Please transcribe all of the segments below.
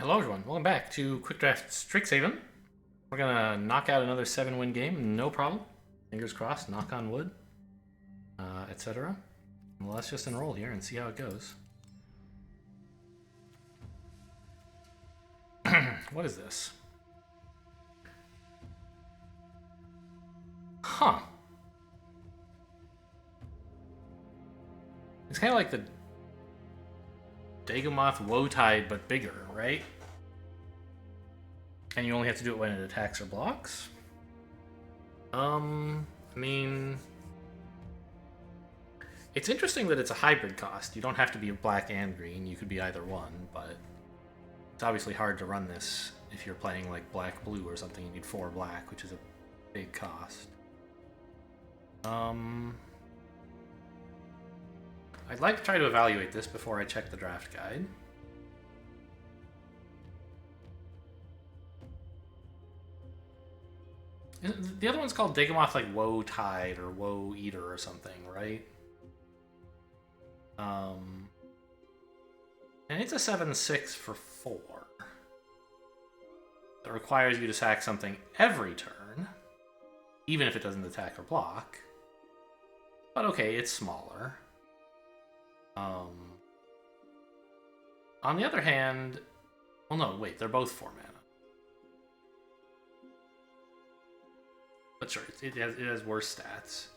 Hello everyone, welcome back to Quick Draft Strixhaven. We're gonna knock out another 7-win game, no problem. Fingers crossed, knock on wood, etc. Well, let's just enroll here and see how it goes. What is this? Huh. It's kind of like the Dagomoth Woe-Tide, but bigger, right? And you only have to do it when it attacks or blocks? I mean... It's interesting that it's a hybrid cost. You don't have to be black and green, you could be either one, but... It's obviously hard to run this if you're playing like black-blue or something. You need 4 black, which is a big cost. I'd like to try to evaluate this before I check the draft guide. The other one's called Dagomoth like Woe-Tide or Woe-Eater or something, right? And it's a 7/6 for 4. That requires you to sack something every turn, even if it doesn't attack or block. But okay, it's smaller. On the other hand... Well, no, wait, they're both 4 mana. But sure, it has worse stats.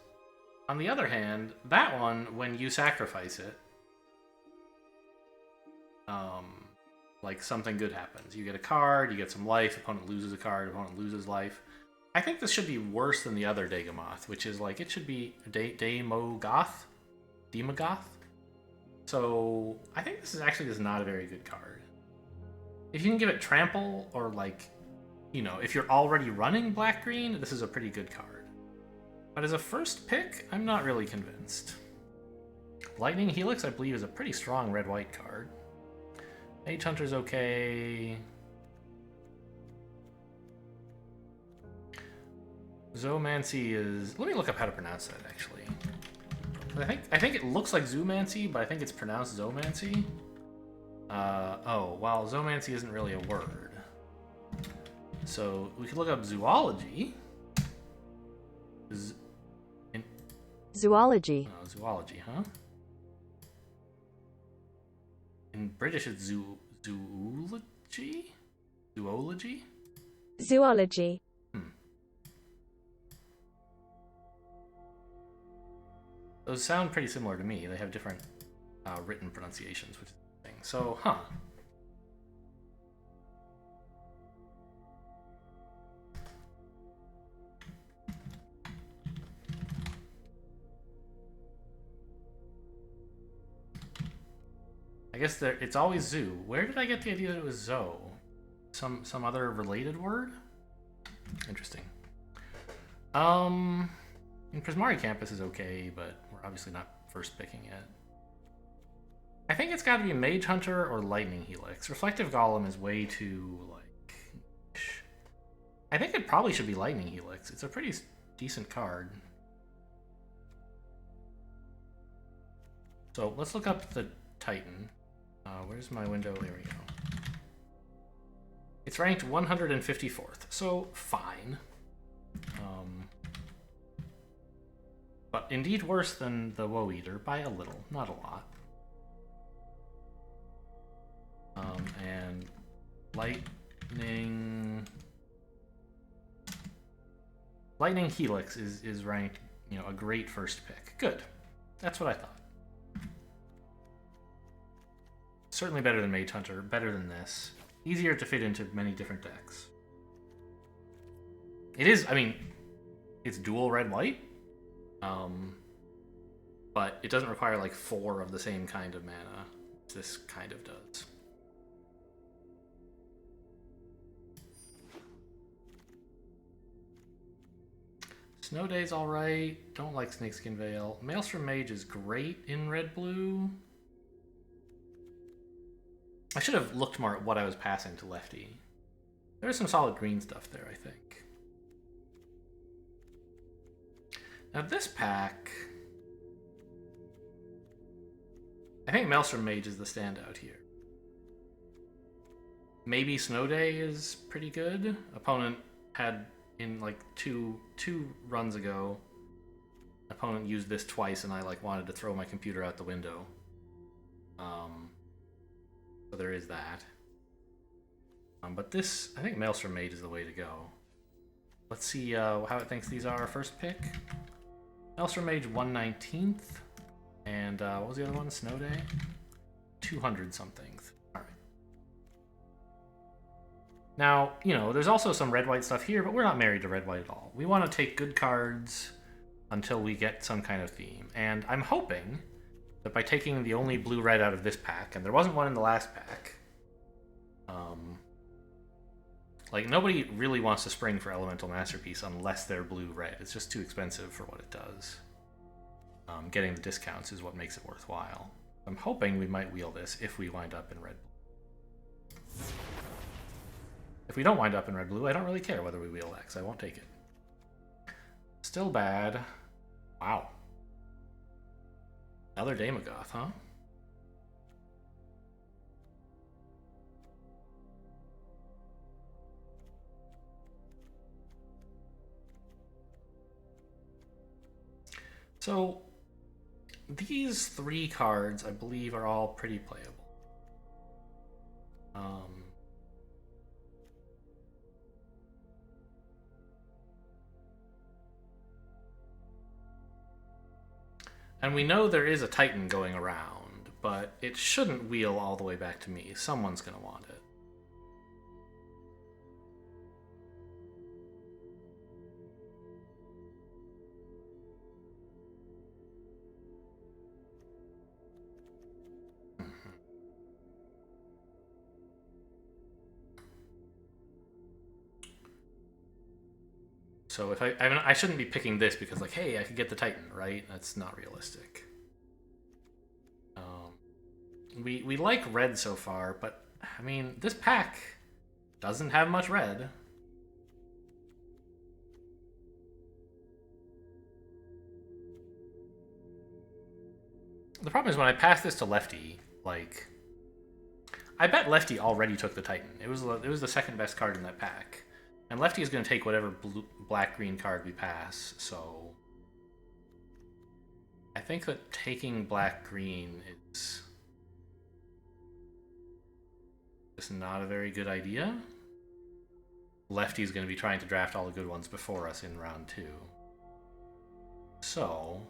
On the other hand, that one, when you sacrifice it, like something good happens. You get a card, you get some life, opponent loses a card, opponent loses life. I think this should be worse than the other Dagomoth, which is like, it should be Demogoth? Demogoth? So, I think this is actually just not a very good card. If you can give it Trample, or like, you know, if you're already running black-green, this is a pretty good card. But as a first pick, I'm not really convinced. Lightning Helix, I believe, is a pretty strong red-white card. Mage Hunter's okay. Zoomancy is... Let me look up how to pronounce that, actually. I think it looks like Zoomancy, but I think it's pronounced Zoomancy. Oh, well, Zoomancy isn't really a word. So we could look up zoology. Zoology. Oh, zoology, huh? In British, it's zoology? Zoology? Zoology. Those sound pretty similar to me. They have different written pronunciations, which is the thing. So, huh. I guess it's always zoo. Where did I get the idea that it was Zoe? Some other related word? Interesting. Prismari Campus is okay, but we're obviously not first picking it. I think it's got to be Mage Hunter or Lightning Helix. Reflective Golem is way too, like... I think it probably should be Lightning Helix. It's a pretty decent card. So let's look up the Titan. Where's my window? There we go. It's ranked 154th, so fine. But indeed worse than the Woe-Eater by a little, not a lot. And Lightning Helix is ranked, you know, a great first pick. Good. That's what I thought. Certainly better than Mage Hunter, better than this. Easier to fit into many different decks. It is, I mean, it's dual red-white. But it doesn't require like 4 of the same kind of mana. This kind of does. Snow Day's alright. Don't like Snakeskin Veil. Maelstrom Mage is great in red-blue. I should have looked more at what I was passing to Lefty. There's some solid green stuff there, I think. Now this pack... I think Maelstrom Mage is the standout here. maybe Snow Day is pretty good. Opponent had in like two runs ago. Opponent used this twice, and I like wanted to throw my computer out the window. So there is that. But this, I think Maelstrom Mage is the way to go. Let's see how it thinks these are. First pick, Maelstrom Mage 119th, and what was the other one? Snow Day, 200 something. All right. Now, you know, there's also some red-white stuff here, but we're not married to red-white at all. We want to take good cards until we get some kind of theme, and I'm hoping that by taking the only blue-red out of this pack, and there wasn't one in the last pack, like, nobody really wants to spring for Elemental Masterpiece unless they're blue-red. It's just too expensive for what it does. Getting the discounts is what makes it worthwhile. I'm hoping we might wheel this if we wind up in red. If we don't wind up in red-blue, I don't really care whether we wheel X. I won't take it. Still bad. Wow. Another Daemogoth, huh? So, these three cards, I believe, are all pretty playable. And we know there is a Titan going around, but it shouldn't wheel all the way back to me. Someone's going to want it. So if I mean, I shouldn't be picking this because, like, hey, I could get the Titan, right? That's not realistic. We like red so far, but I mean, this pack doesn't have much red. The problem is when I pass this to Lefty, like, I bet Lefty already took the Titan. It was the second best card in that pack. And Lefty is going to take whatever black-green card we pass, so I think that taking black-green is just not a very good idea. Lefty's going to be trying to draft all the good ones before us in round 2. So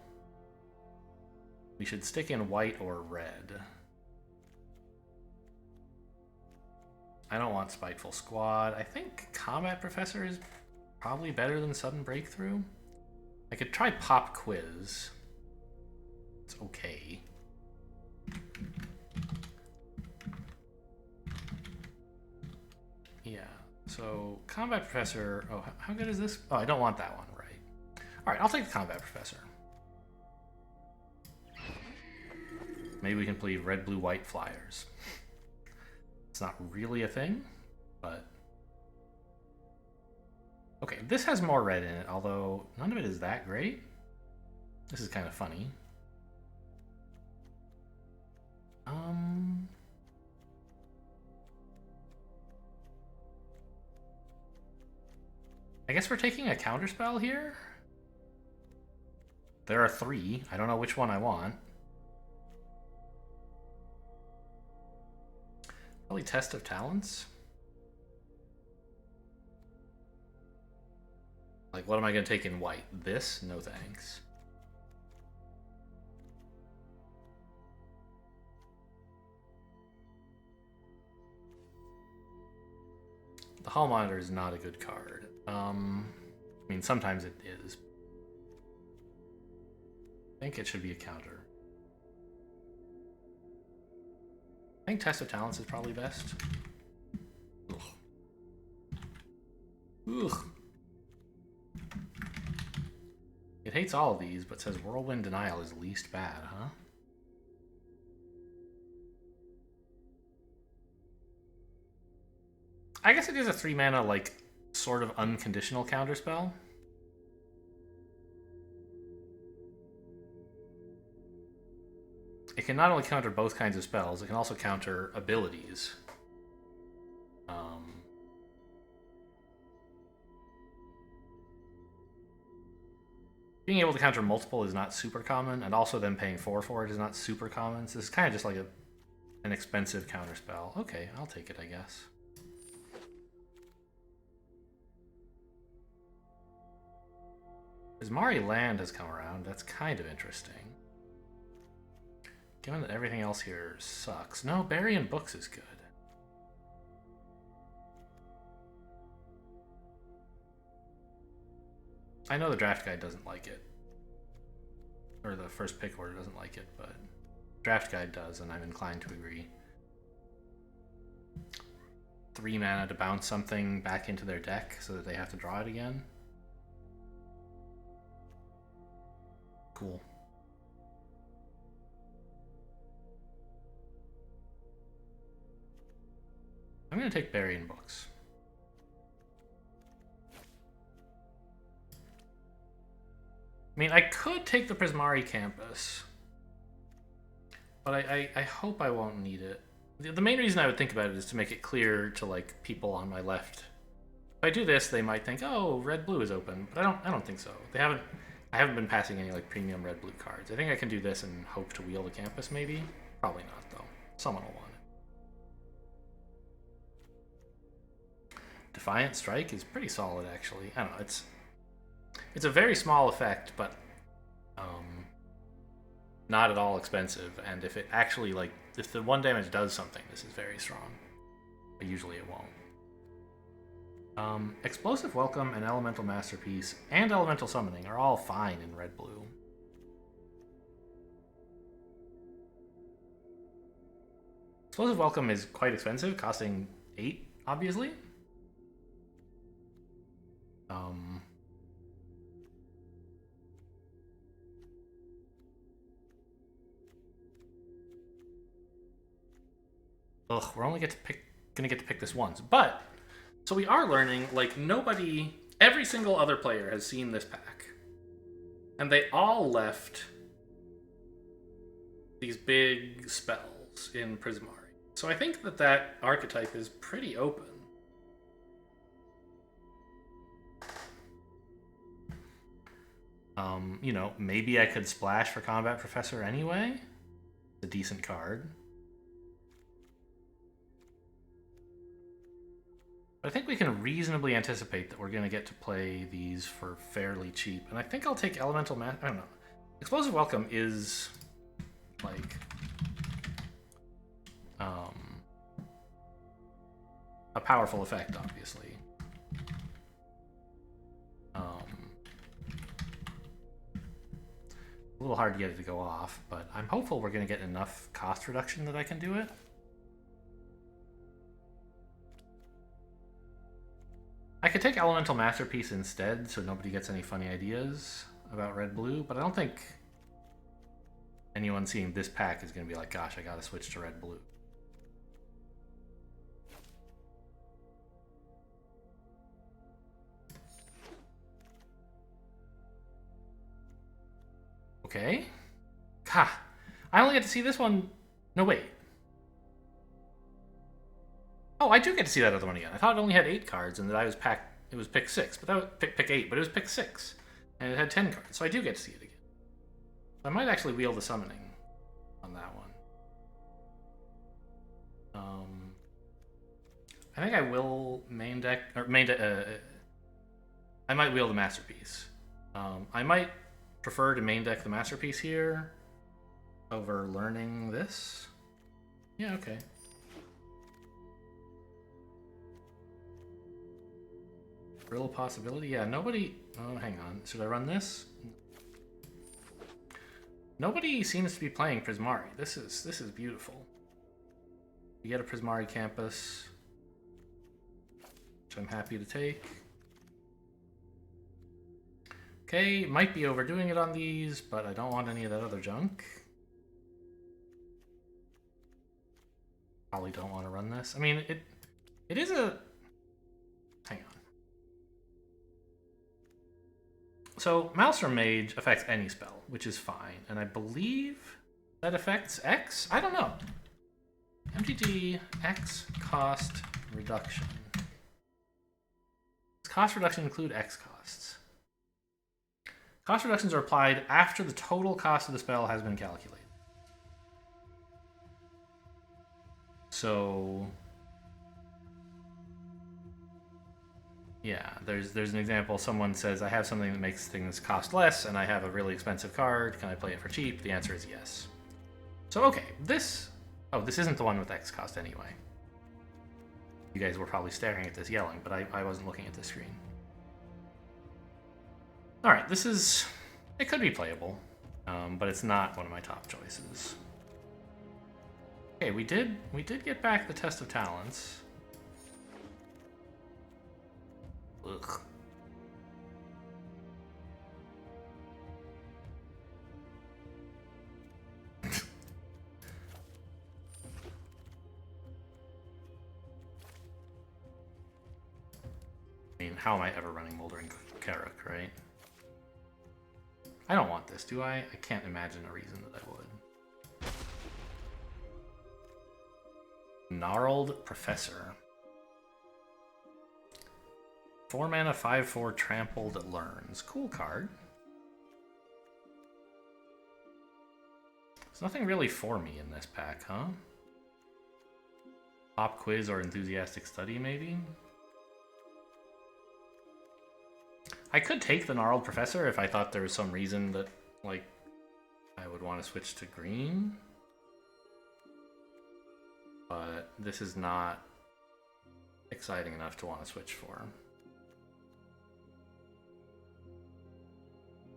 we should stick in white or red. I don't want Spiteful Squad. I think Combat Professor is probably better than Sudden Breakthrough. I could try Pop Quiz. It's okay. Yeah, so Combat Professor... Oh, how good is this? Oh, I don't want that one, right. Alright, I'll take the Combat Professor. Maybe we can play red, blue, white flyers. It's not really a thing, but... Okay, this has more red in it, although none of it is that great. This is kind of funny. I guess we're taking a counterspell here? There are 3. I don't know which one I want. Probably Test of Talents. Like, what am I going to take in white? This? No thanks. The Hall Monitor is not a good card. I mean, sometimes it is. I think it should be a counter. I think Test of Talents is probably best. Ugh. Ugh. It hates all of these, but says Whirlwind Denial is least bad, huh? I guess it is a 3-mana, like, sort of unconditional counterspell. It can not only counter both kinds of spells, it can also counter abilities. being able to counter multiple is not super common, and also them paying 4 for it is not super common. So this is kind of just like an expensive counterspell. Okay, I'll take it, I guess. Prismari Land has come around. That's kind of interesting. Given that everything else here sucks. No, Berry and Books is good. I know the draft guide doesn't like it. Or the first pick order doesn't like it, but draft guide does, and I'm inclined to agree. 3 mana to bounce something back into their deck so that they have to draw it again. Cool. I'm going to take Berry and Books. I mean, I could take the Prismari Campus, but I hope I won't need it. The main reason I would think about it is to make it clear to like people on my left. If I do this, they might think, "Oh, red-blue is open," but I don't think so. I haven't been passing any like premium red-blue cards. I think I can do this and hope to wheel the Campus, maybe. Probably not though. Someone will want it. Defiant Strike is pretty solid, actually. I don't know. It's a very small effect, but not at all expensive. And if it actually, like, if the 1 damage does something, this is very strong. But usually it won't. Explosive Welcome and Elemental Masterpiece and Elemental Summoning are all fine in red-blue. Explosive Welcome is quite expensive, costing 8, obviously. Ugh, we're only gonna get to pick this once. But, so we are learning, like, every single other player has seen this pack. And they all left these big spells in Prismari. So I think that archetype is pretty open. You know, maybe I could splash for Combat Professor anyway. It's a decent card. But I think we can reasonably anticipate that we're going to get to play these for fairly cheap. And I think I'll take Elemental I don't know. Explosive Welcome is, like, a powerful effect, obviously. A little hard to get it to go off, but I'm hopeful we're going to get enough cost reduction that I can do it. I could take Elemental Masterpiece instead, so nobody gets any funny ideas about red-blue, but I don't think anyone seeing this pack is going to be like, gosh, I gotta switch to red-blue. Okay. Ha! I only get to see this one. No, wait. Oh, I do get to see that other one again. I thought it only had 8 cards and that it was pick 6, but that was pick 8, but it was pick 6. And it had 10 cards, so I do get to see it again. I might actually wheel the summoning on that one. I think I will main deck, I might wheel the Masterpiece. I might prefer to main deck the Masterpiece here over learning this. Yeah, okay. Real possibility? Yeah, nobody... Oh, hang on. Should I run this? Nobody seems to be playing Prismari. This is beautiful. You get a Prismari Campus, which I'm happy to take. Okay, might be overdoing it on these, but I don't want any of that other junk. Probably don't want to run this. I mean, it is a... Hang on. So, Maelstrom Mage affects any spell, which is fine. And I believe that affects X? I don't know. MTG X cost reduction. Does cost reduction include X costs? Cost reductions are applied after the total cost of the spell has been calculated. So, yeah, there's an example. Someone says, I have something that makes things cost less, and I have a really expensive card. Can I play it for cheap? The answer is yes. So, okay, this... Oh, this isn't the one with X cost anyway. You guys were probably staring at this yelling, but I wasn't looking at the screen. Alright, this is... It could be playable, but it's not one of my top choices. Okay, we did get back the Test of Talents. Ugh. I mean, how am I ever running Moldering Karuk, right? I don't want this, do I? I can't imagine a reason that I would. Gnarled Professor. 4 mana, 5/4 trampled learns. Cool card. There's nothing really for me in this pack, huh? Pop quiz or enthusiastic study, maybe? I could take the Gnarled Professor if I thought there was some reason that, like, I would want to switch to green. But this is not exciting enough to want to switch for.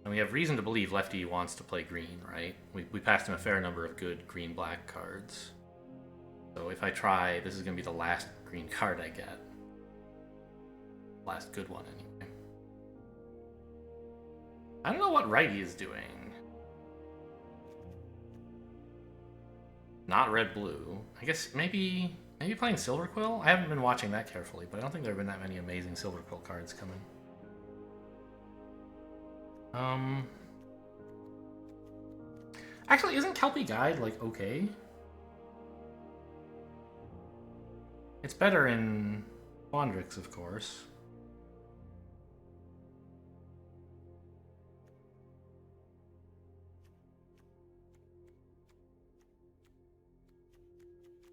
And we have reason to believe Lefty wants to play green, right? We passed him a fair number of good green-black cards. So if I try, this is going to be the last green card I get. Last good one, anyway. I don't know what Righty is doing. Not red-blue. I guess maybe playing Silver Quill? I haven't been watching that carefully, but I don't think there have been that many amazing Silver Quill cards coming. Actually, isn't Kelpie Guide, like, okay? It's better in Quandrix, of course.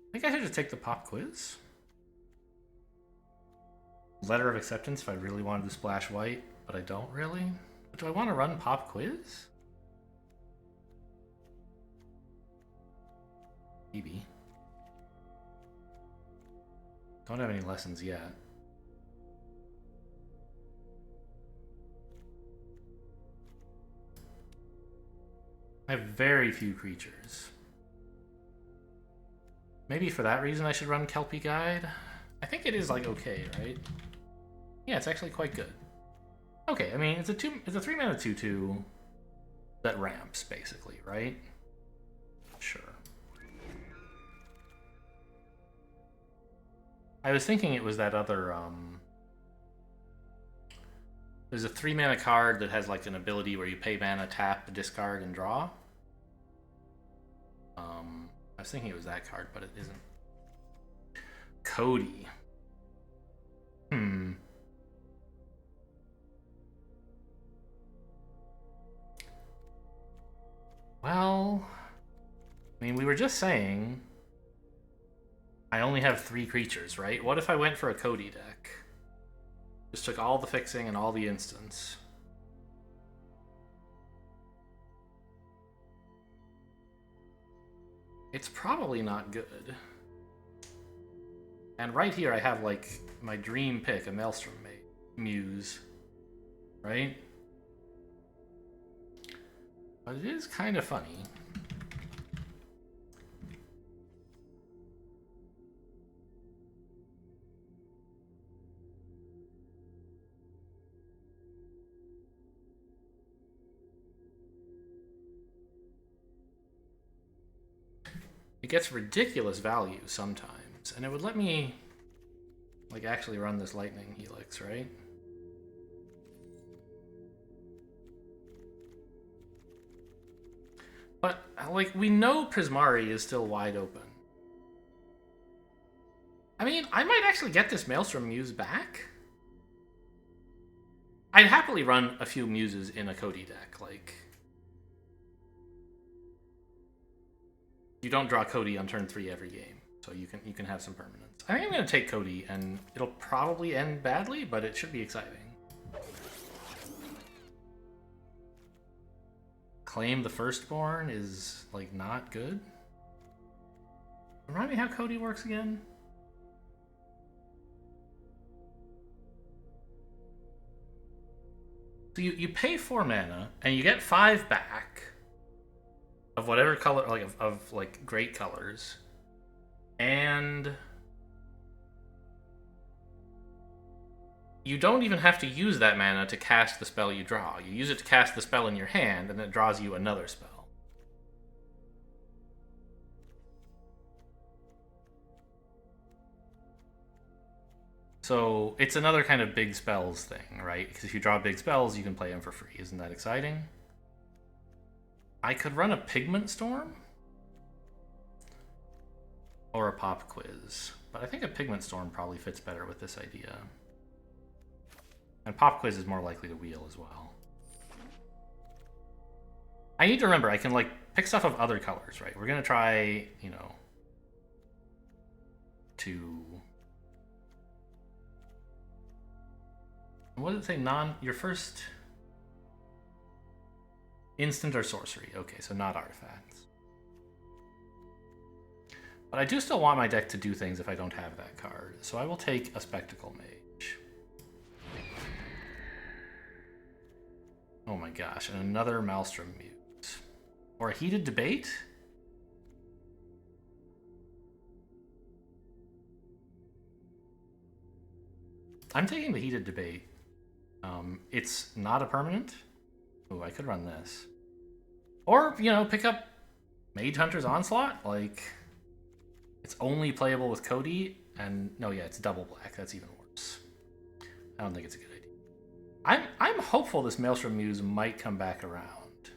I think I should just take the pop quiz. Letter of acceptance if I really wanted to splash white, but I don't really. But do I want to run pop quiz? Maybe. Don't have any lessons yet. I have very few creatures. Maybe for that reason I should run Kelpie Guide. I think it is, like, okay, right? Yeah, it's actually quite good. Okay, I mean, it's a 3 mana 2/2 that ramps, basically, right? Sure. I was thinking it was that other, there's a 3 mana card that has, like, an ability where you pay mana, tap, discard, and draw. I was thinking it was that card, but it isn't. Cody. Well, I mean, we were just saying I only have 3 creatures, right? What if I went for a Cody deck? Just took all the fixing and all the instants. It's probably not good. And right here I have, like, my dream pick, a Maelstrom Muse. Right? But it is kind of funny. It gets ridiculous value sometimes, and it would let me, like, actually run this Lightning Helix, right? But, like, we know Prismari is still wide open. I mean, I might actually get this Maelstrom Muse back. I'd happily run a few Muses in a Cody deck. Like, you don't draw Cody on turn 3 every game, so you can have some permanence. I think I'm going to take Cody, and it'll probably end badly, but it should be exciting. Claim the Firstborn is, like, not good. Remind me how Cody works again? So you pay 4 mana, and you get 5 back of whatever color, like, of like, great colors. And you don't even have to use that mana to cast the spell you draw. You use it to cast the spell in your hand, and it draws you another spell. So it's another kind of big spells thing, right? Because if you draw big spells, you can play them for free. Isn't that exciting? I could run a Pigment Storm or a Pop Quiz, but I think a Pigment Storm probably fits better with this idea. And Pop Quiz is more likely to wheel as well. I need to remember, I can, like, pick stuff of other colors, right? We're going to try, you know, to... What does it say? Your first... Instant or sorcery. Okay, so not artifacts. But I do still want my deck to do things if I don't have that card. So I will take a Spectacle Mage. Oh my gosh, and another Maelstrom Muse. Or a Heated Debate? I'm taking the Heated Debate. It's not a permanent. Ooh, I could run this. Or, you know, pick up Mage Hunter's Onslaught. Like, it's only playable with Cody. And, no, yeah, it's double black. That's even worse. I don't think it's a good idea. I'm hopeful this Maelstrom Muse might come back around.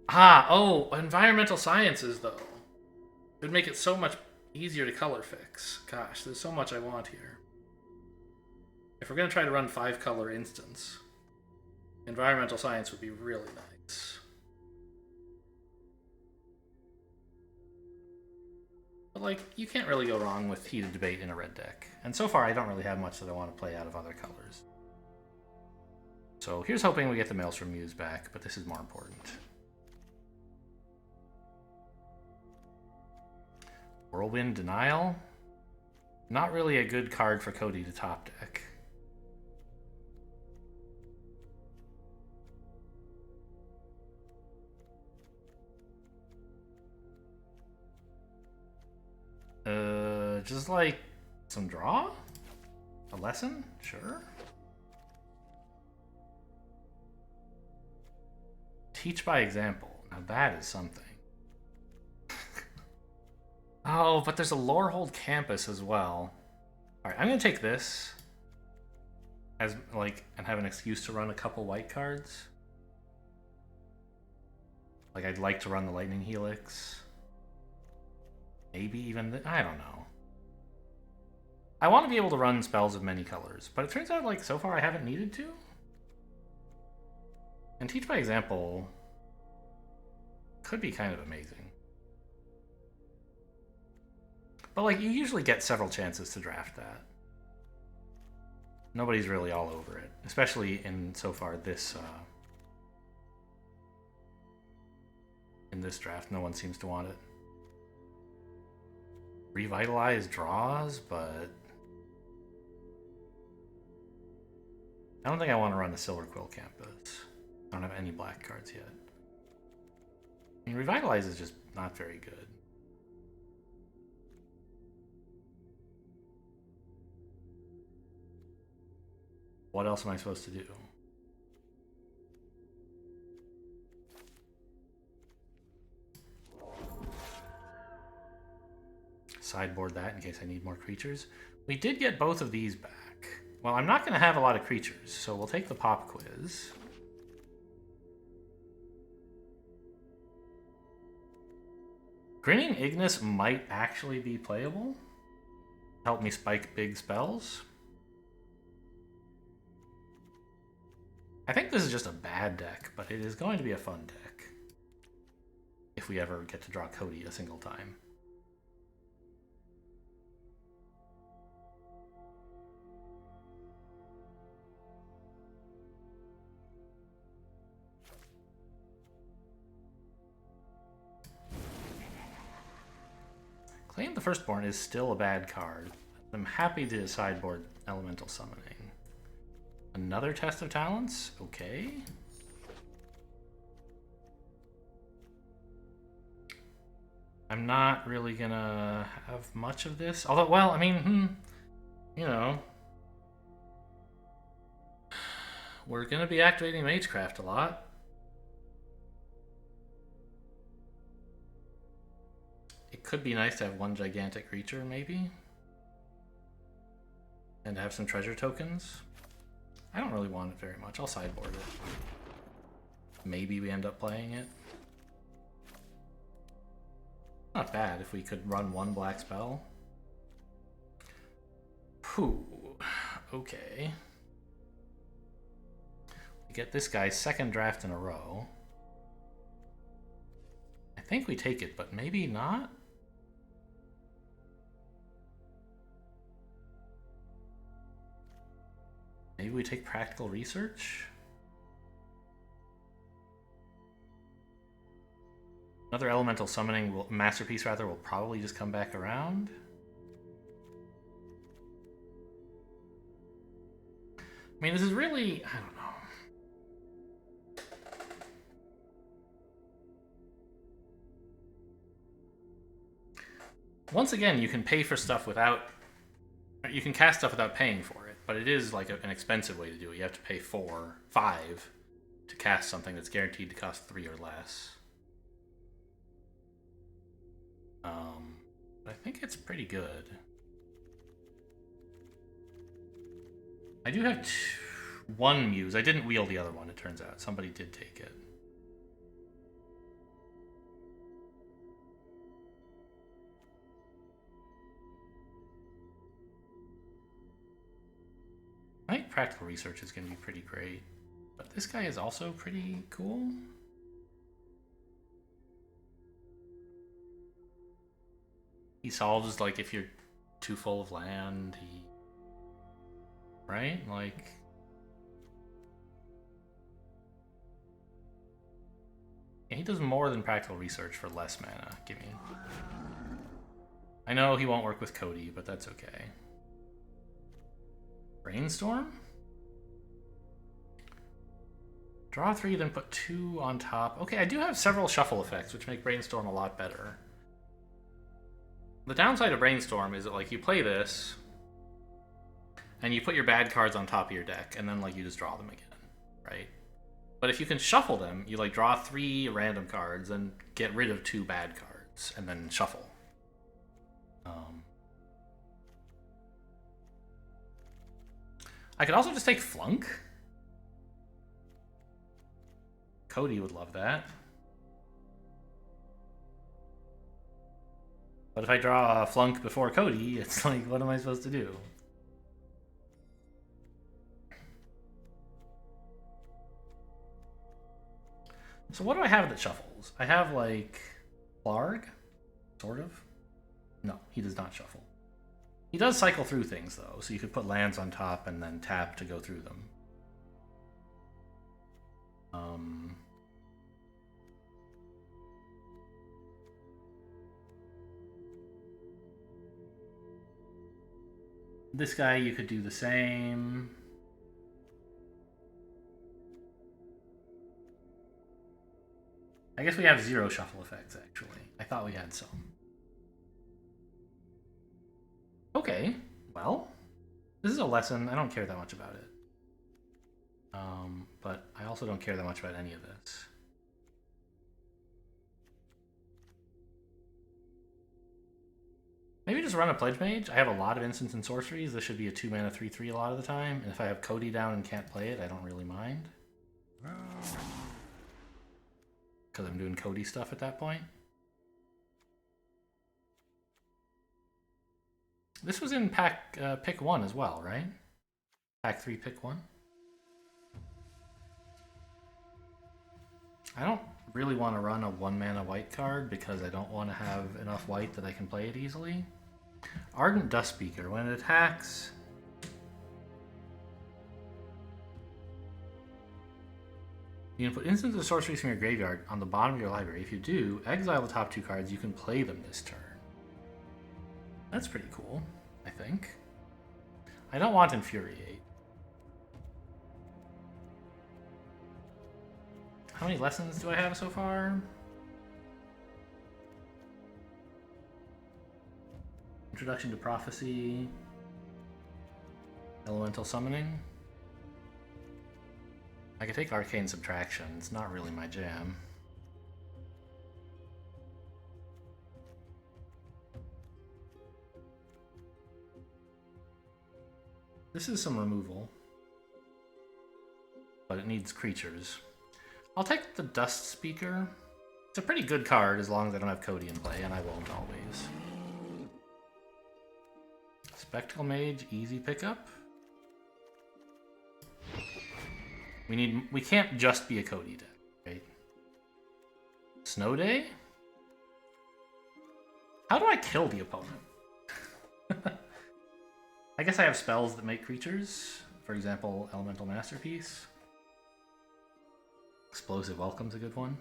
Oh, environmental sciences, though. It would make it so much easier to color fix. Gosh, there's so much I want here. If we're going to try to run 5-color instants, environmental science would be really nice. But, like, you can't really go wrong with Heated Debate in a red deck. And so far, I don't really have much that I want to play out of other colors. So here's hoping we get the Maelstrom Muse back, but this is more important. Whirlwind Denial. Not really a good card for Cody to top deck. Just like some draw? A lesson? Sure. Teach by example. Now that is something. Oh, but there's a Lorehold Campus as well. Alright, I'm gonna take this as, like, and have an excuse to run a couple white cards. Like, I'd like to run the Lightning Helix. Maybe even I don't know. I want to be able to run spells of many colors, but it turns out, like, so far I haven't needed to. And Teach by Example could be kind of amazing. But, like, you usually get several chances to draft that. Nobody's really all over it, especially in so far this in this draft. No one seems to want it. Revitalize draws, but I don't think I want to run the Silver Quill Campus. I don't have any black cards yet. I mean, Revitalize is just not very good. What else am I supposed to do? Sideboard that in case I need more creatures. We did get both of these back. Well, I'm not going to have a lot of creatures, so we'll take the Pop Quiz. Grinning Ignis might actually be playable. Help me spike big spells. I think this is just a bad deck, but it is going to be a fun deck. If we ever get to draw Cody a single time. Claim the Firstborn is still a bad card. I'm happy to sideboard Elemental Summoning. Another Test of Talents? Okay. I'm not really gonna have much of this. Although, well, I mean, you know. We're gonna be activating Magecraft a lot. It could be nice to have one gigantic creature, maybe. And to have some treasure tokens. I don't really want it very much. I'll sideboard it. Maybe we end up playing it. Not bad if we could run one black spell. Whew. Okay. We get this guy's second draft in a row. I think we take it, but maybe not. Maybe we take Practical Research? Another Elemental Summoning, Masterpiece rather, will probably just come back around. I mean, this is really, I don't know. Once again, you can pay for stuff without, you can cast stuff without paying for it, but it is like an expensive way to do it. You have to pay 5 to cast something that's guaranteed to cost 3 or less. But I think it's pretty good. I do have one Muse. I didn't wield the other one, it turns out. Somebody did take it. I think Practical Research is going to be pretty great. But this guy is also pretty cool. He solves, like, if you're too full of land, he... Right? Like... Yeah, he does more than Practical Research for less mana. Gimme. I know he won't work with Cody, but that's okay. Brainstorm? Draw 3, then put 2 on top. Okay, I do have several shuffle effects, which make Brainstorm a lot better. The downside of Brainstorm is that, like, you play this, and you put your bad cards on top of your deck, and then, like, you just draw them again, right? But if you can shuffle them, you, like, draw 3 random cards, and get rid of 2 bad cards, and then shuffle. I could also just take Flunk. Cody would love that. But if I draw a Flunk before Cody, it's like, what am I supposed to do? So what do I have that shuffles? I have, like, Plargg, sort of. No, he does not shuffle. He does cycle through things, though, so you could put lands on top and then tap to go through them. This guy, you could do the same. I guess we have 0 shuffle effects, actually. I thought we had some. Okay, well, this is a lesson. I don't care that much about it. But I also don't care that much about any of this. Maybe just run a Pledge Mage. I have a lot of instants and sorceries. This should be a 2-mana 3/3 a lot of the time. And if I have Cody down and can't play it, I don't really mind. Because I'm doing Cody stuff at that point. This was in pack pick 1 as well, right? Pack 3, pick 1. I don't really want to run a 1-mana white card because I don't want to have enough white that I can play it easily. Ardent Dust Speaker. When it attacks... You can put instants of sorceries from your graveyard on the bottom of your library. If you do, exile the top 2 cards. You can play them this turn. That's pretty cool, I think. I don't want Infuriate. How many lessons do I have so far? Introduction to Prophecy. Elemental Summoning. I could take Arcane Subtraction. It's not really my jam. This is some removal. But it needs creatures. I'll take the Dust Speaker. It's a pretty good card as long as I don't have Cody in play, and I won't always. Spectacle Mage, easy pickup. We can't just be a Cody deck, right? Snow Day? How do I kill the opponent? I guess I have spells that make creatures. For example, Elemental Masterpiece. Explosive Welcome's a good one.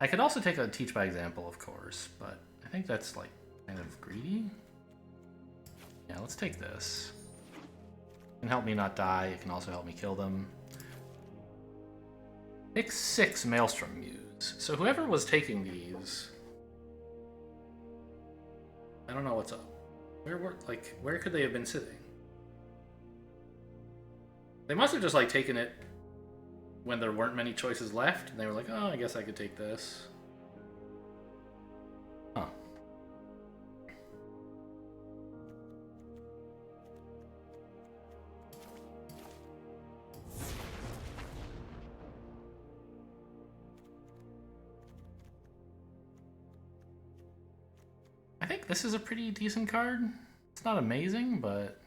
I could also take a Teach by Example, of course, but I think that's like kind of greedy. Yeah, let's take this. It can help me not die. It can also help me kill them. Pick 6 Maelstrom Muse. So whoever was taking these, I don't know what's up. Where could they have been sitting? They must have just like taken it when there weren't many choices left, and they were like, "Oh, I guess I could take this." Huh. I think this is a pretty decent card. It's not amazing, but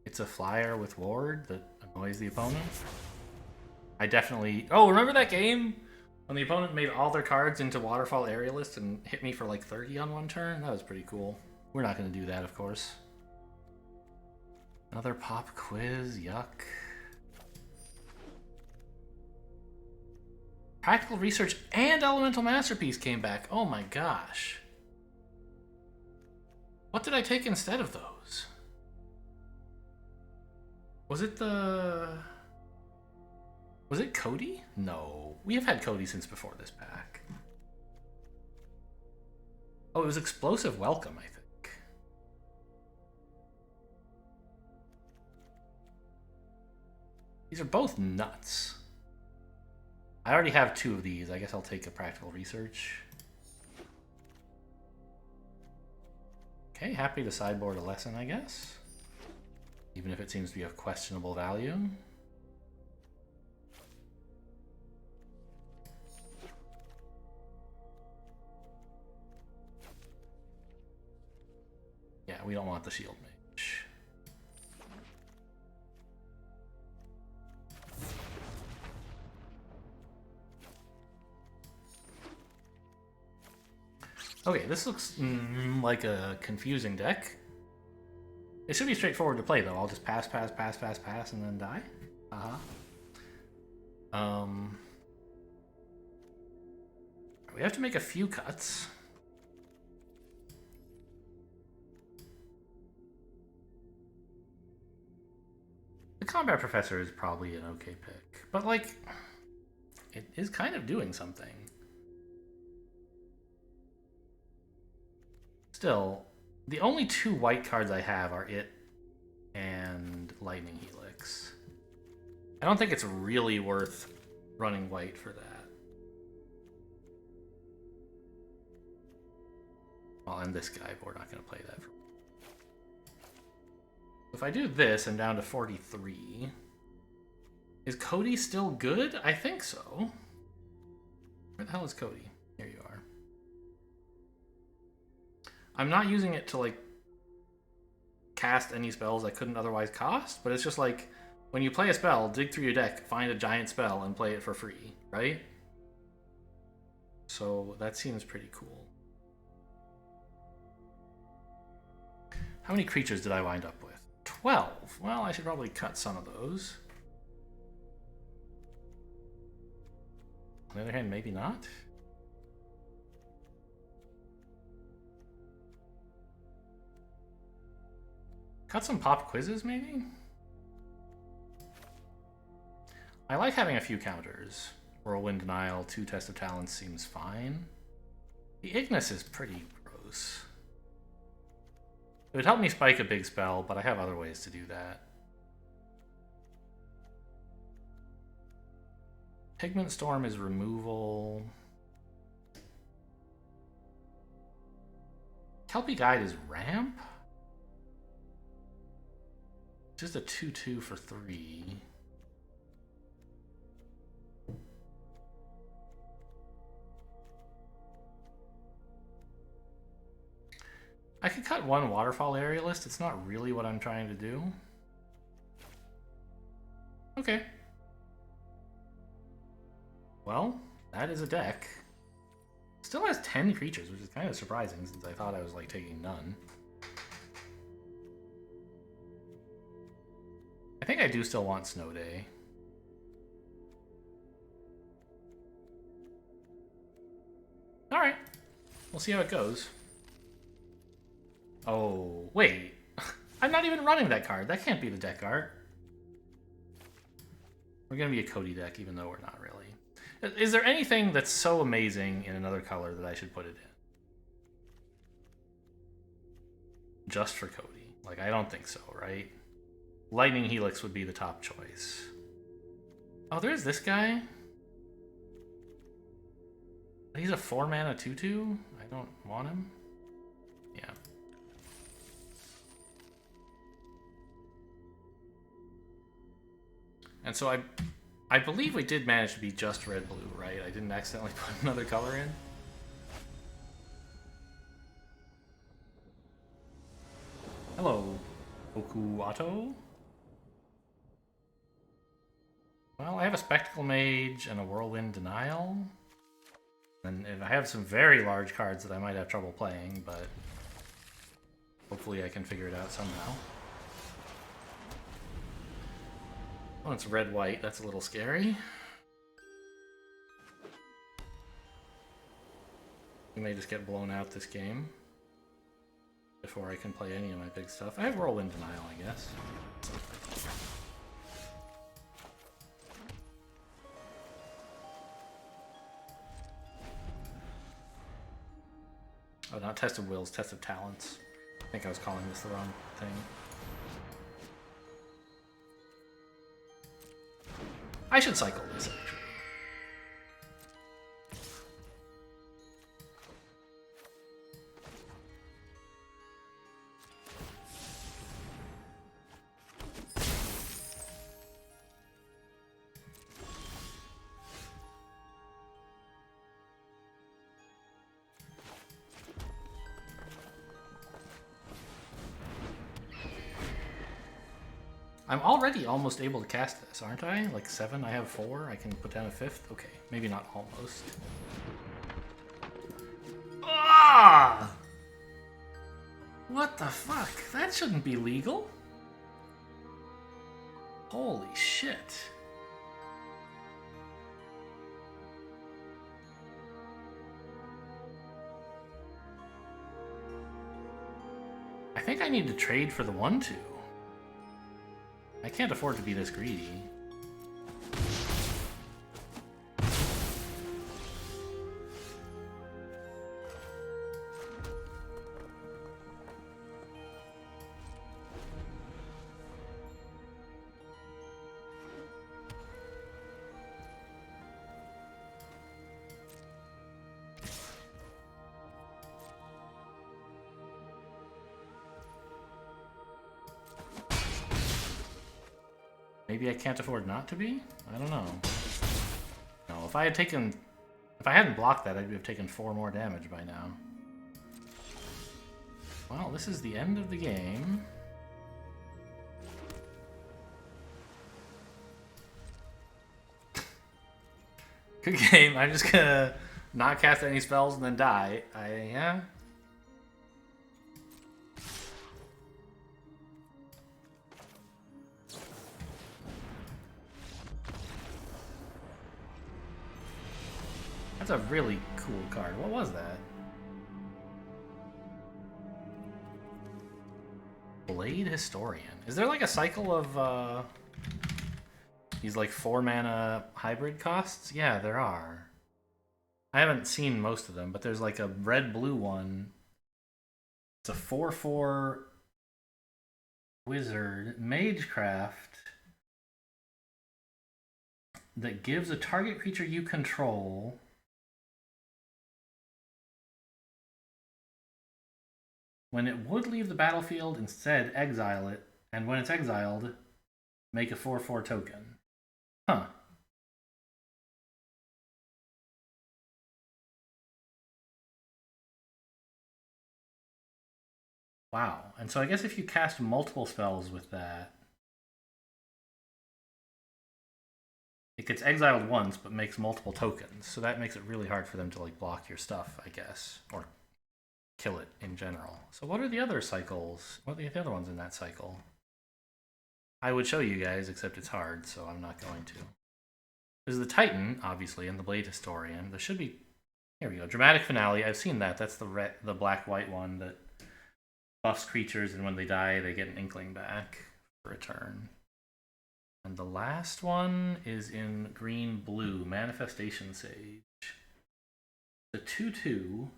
it's a flyer with ward that annoys the opponent. I definitely... Oh, remember that game? When the opponent made all their cards into Waterfall Aerialist and hit me for like 30 on one turn? That was pretty cool. We're not going to do that, of course. Another pop quiz, yuck. Practical Research and Elemental Masterpiece came back. Oh my gosh. What did I take instead of those? Was it Cody? No. We have had Cody since before this pack. Oh, it was Explosive Welcome, I think. These are both nuts. I already have 2 of these. I guess I'll take a Practical Research. Okay, happy to sideboard a lesson, I guess. Even if it seems to be of questionable value. Yeah, we don't want the Shield Mage. Okay, this looks like a confusing deck. It should be straightforward to play, though. I'll just pass, and then die. We have to make a few cuts. The Combat Professor is probably an okay pick. But, like, it is kind of doing something. Still, the only 2 white cards I have are it and Lightning Helix. I don't think it's really worth running white for that. Well, and this guy, but we're not going to play that. If I do this, I'm down to 43. Is Cody still good? I think so. Where the hell is Cody? Here you are. I'm not using it to, like, cast any spells I couldn't otherwise cast, but it's just like, when you play a spell, dig through your deck, find a giant spell, and play it for free, right? So that seems pretty cool. How many creatures did I wind up with? 12. Well, I should probably cut some of those. On the other hand, maybe not. Cut some pop quizzes, maybe? I like having a few counters. Whirlwind Denial, 2 Test of Talents seems fine. The Ignis is pretty gross. It would help me spike a big spell, but I have other ways to do that. Pigment Storm is removal. Kelpie Guide is ramp? Just a 2/2 for 3. I could cut one Waterfall Aerialist. It's not really what I'm trying to do. Okay. Well, that is a deck. Still has 10 creatures, which is kind of surprising since I thought I was like taking none. I think I do still want Snow Day. Alright. We'll see how it goes. Oh, wait. I'm not even running that card. That can't be the deck art. We're going to be a Cody deck, even though we're not really. Is there anything that's so amazing in another color that I should put it in? Just for Cody. Like, I don't think so, right? Lightning Helix would be the top choice. Oh, there's this guy. He's a 4-mana 2/2? I don't want him. Yeah. And so I believe we did manage to be just red-blue, right? I didn't accidentally put another color in. Hello, Okuato. Well, I have a Spectacle Mage and a Whirlwind Denial. And I have some very large cards that I might have trouble playing, but hopefully I can figure it out somehow. Oh, it's red-white. That's a little scary. We may just get blown out this game before I can play any of my big stuff. I have Whirlwind Denial, I guess. Oh, not Test of Wills, Test of Talents. I think I was calling this the wrong thing. I should cycle this, actually. I'm already almost able to cast this, aren't I? Like 7, I have 4, I can put down a 5th? Okay, maybe not almost. Ah! What the fuck? That shouldn't be legal. Holy shit. I think I need to trade for the 1/2. I can't afford to be this greedy. Maybe I can't afford not to be? I don't know. No, if I hadn't blocked that, I'd have taken 4 more damage by now. Well, this is the end of the game. Good game. I'm just gonna not cast any spells and then die. Yeah. That's a really cool card. What was that? Blade Historian. Is there like a cycle of these like 4-mana hybrid costs? Yeah, there are. I haven't seen most of them, but there's like a red-blue one. It's a 4/4 wizard magecraft that gives a target creature you control when it would leave the battlefield, instead exile it, and when it's exiled, make a 4/4 token. Huh. Wow. And so I guess if you cast multiple spells with that, it gets exiled once, but makes multiple tokens. So that makes it really hard for them to like block your stuff, I guess, or kill it in general. So what are the other cycles? What are the other ones in that cycle? I would show you guys, except it's hard, so I'm not going to. There's the Titan, obviously, and the Blade Historian. There should be... Here we go. Dramatic Finale. I've seen that. That's the black-white one that buffs creatures, and when they die, they get an Inkling back for a turn. And the last one is in green-blue, Manifestation Sage. The 2/2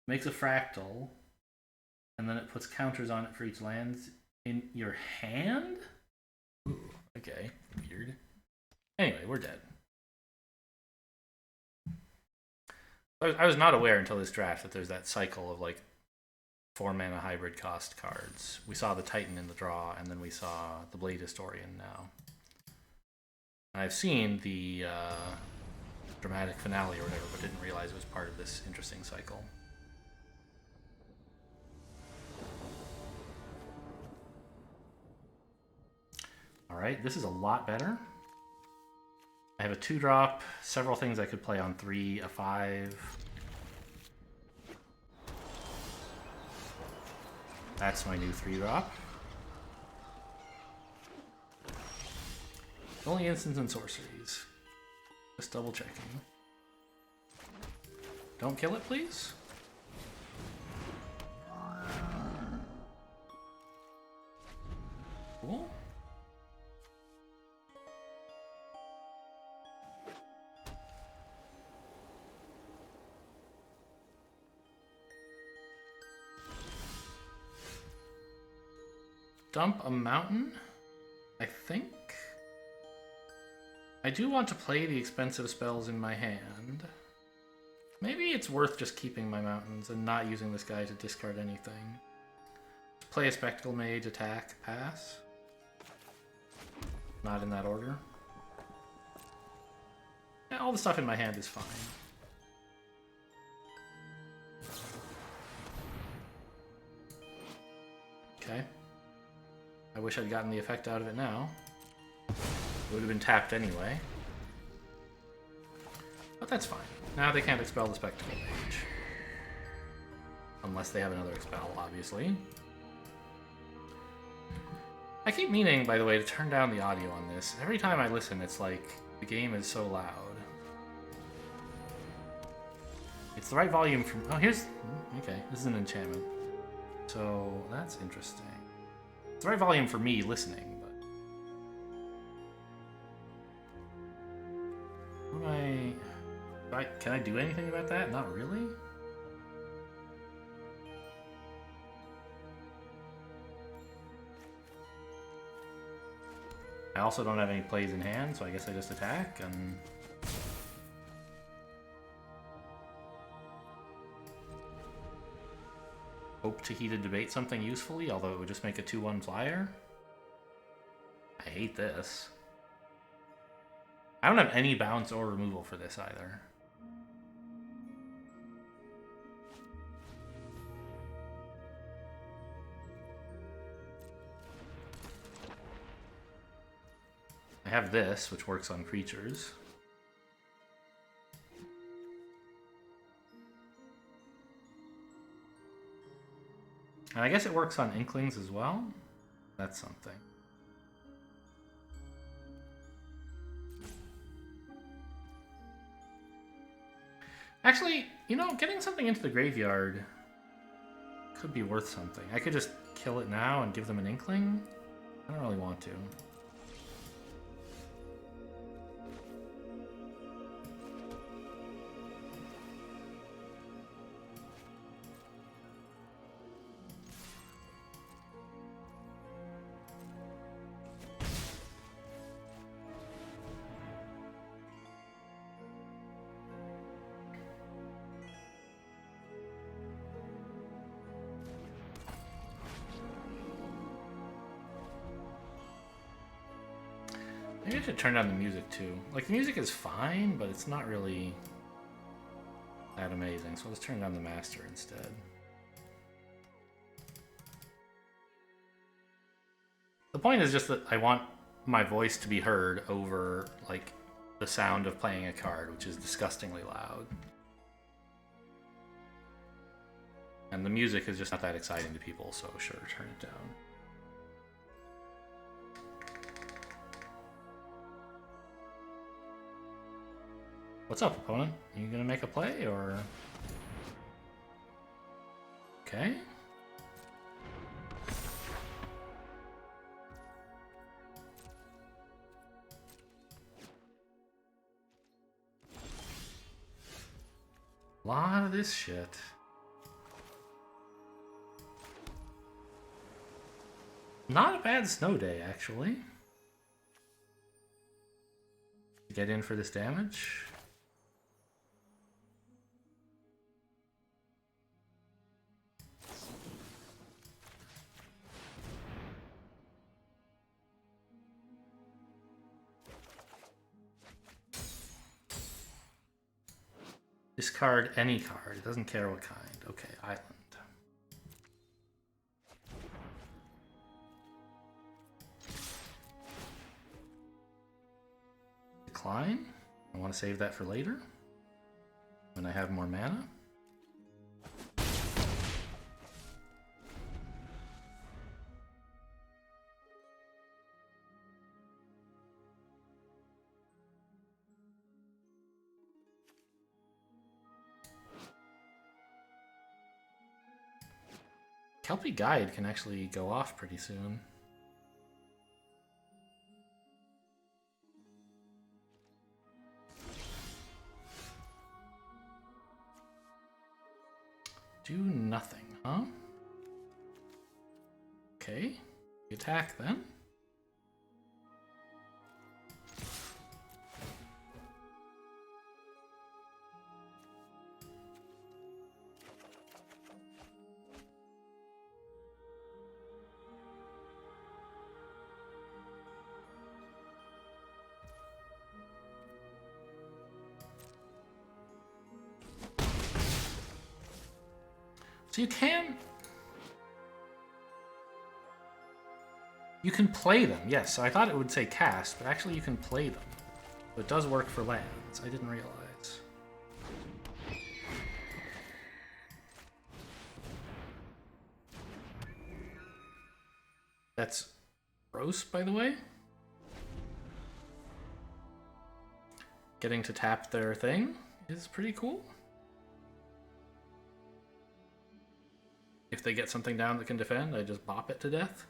makes a fractal, and then it puts counters on it for each land in your hand? Ooh, okay, weird. Anyway, we're dead. I was not aware until this draft that there's that cycle of like 4-mana hybrid cost cards. We saw the Titan in the draw, and then we saw the Blade Historian now. And I've seen the Dramatic Finale or whatever, but didn't realize it was part of this interesting cycle. Alright, this is a lot better. I have a 2-drop, several things I could play on 3, a 5. That's my new 3-drop. Only instants and sorceries. Just double checking. Don't kill it, please. Cool. Dump a mountain, I think. I do want to play the expensive spells in my hand. Maybe it's worth just keeping my mountains and not using this guy to discard anything. Play a Spectacle Mage, attack, pass. Not in that order. Yeah, all the stuff in my hand is fine. Okay. I wish I'd gotten the effect out of it now. It would have been tapped anyway. But that's fine. Now they can't expel the Spectacle Mage. Unless they have another expel, obviously. I keep meaning, by the way, to turn down the audio on this. Every time I listen, it's like the game is so loud. It's the right volume from... Oh, here's... Okay, this is an enchantment. So, that's interesting. It's the right volume for me listening, but... What am I... Can I do anything about that? Not really? I also don't have any plays in hand, so I guess I just attack, and... hope to heated debate something usefully, although it would just make a 2/1 flyer. I hate this. I don't have any bounce or removal for this either. I have this, which works on creatures. And I guess it works on Inklings as well. That's something. Actually, you know, getting something into the graveyard could be worth something. I could just kill it now and give them an Inkling. I don't really want to. Maybe I should turn down the music too. Like, the music is fine, but it's not really that amazing. So let's turn down the master instead. The point is just that I want my voice to be heard over, like, the sound of playing a card, which is disgustingly loud. And the music is just not that exciting to people, so sure, turn it down. What's up, opponent? Are you gonna make a play, or...? Okay. A lot of this shit. Not a bad snow day, actually. Get in for this damage. Discard any card. It doesn't care what kind. Okay, island. Decline. I want to save that for later when I have more mana. Kelpie Guide can actually go off pretty soon. Do nothing, huh? Okay, attack then. So you can play them, yes. So I thought it would say cast, but actually you can play them. So it does work for lands. I didn't realize. That's gross, by the way. Getting to tap their thing is pretty cool. If they get something down that can defend, I just bop it to death.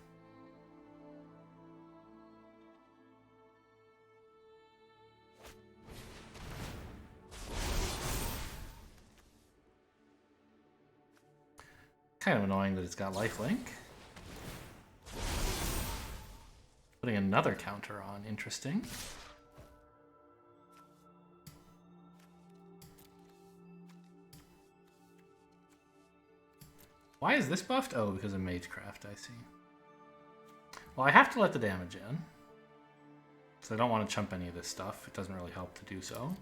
Kind of annoying that it's got lifelink. Putting another counter on, interesting. Why is this buffed? Oh, because of Magecraft, I see. Well, I have to let the damage in. Because I don't want to chump any of this stuff. It doesn't really help to do so.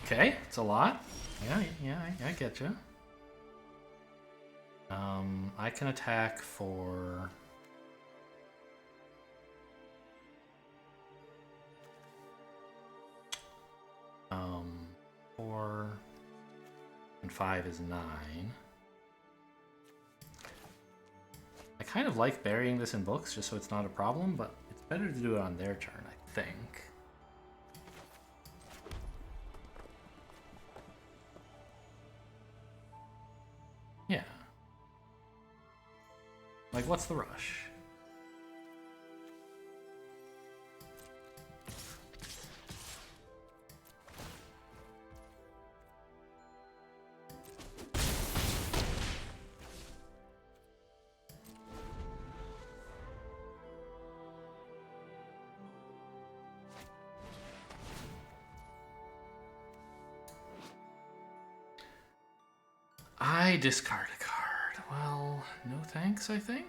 Okay, it's a lot. Yeah, I get you. I can attack for... 4 and 5 is 9. I kind of like burying this in books just so it's not a problem, but it's better to do it on their turn, I think. Yeah. Like, what's the rush? I discard a card. Well, no thanks, I think.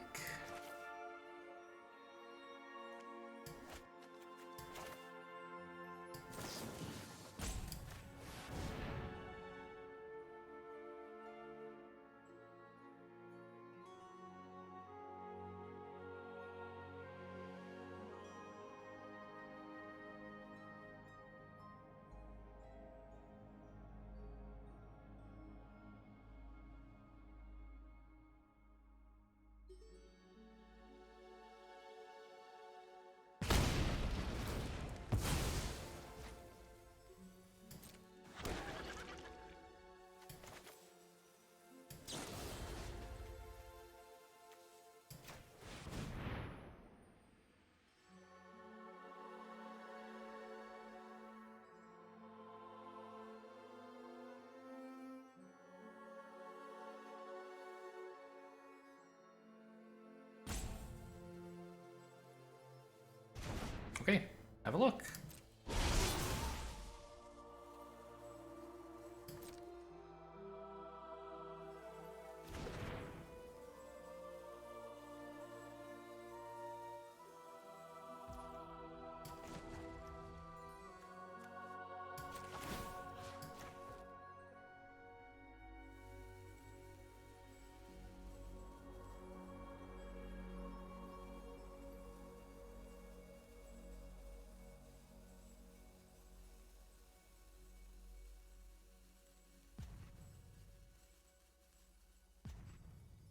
Okay, have a look.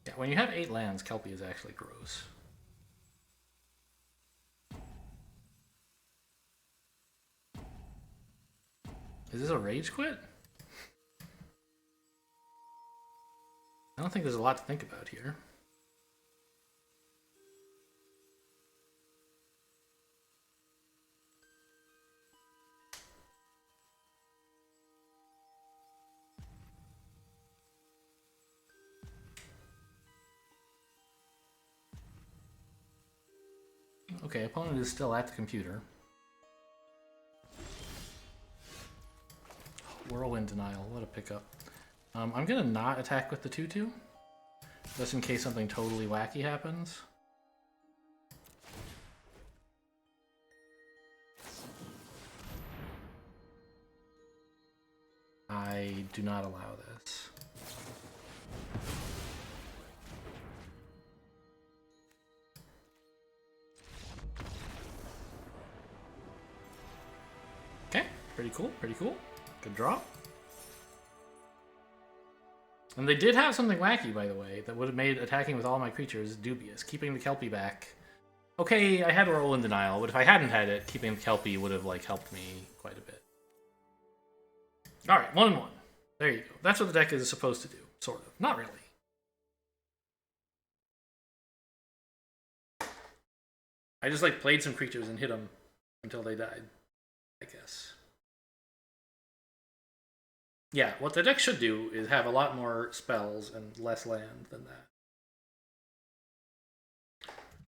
Yeah, when you have 8 lands, Kelpie is actually gross. Is this a rage quit? I don't think there's a lot to think about here. Okay, opponent is still at the computer. Whirlwind Denial, what a pickup. I'm gonna not attack with the 2/2, just in case something totally wacky happens. I do not allow this. Okay, pretty cool, pretty cool. Good draw. And they did have something wacky, by the way, that would have made attacking with all my creatures dubious. Keeping the Kelpie back. Okay, I had Whirlwind Denial, but if I hadn't had it, keeping the Kelpie would have like helped me quite a bit. Alright, 1-1. There you go. That's what the deck is supposed to do, sort of. Not really. I just like played some creatures and hit them until they died, I guess. Yeah, what the deck should do is have a lot more spells and less land than that.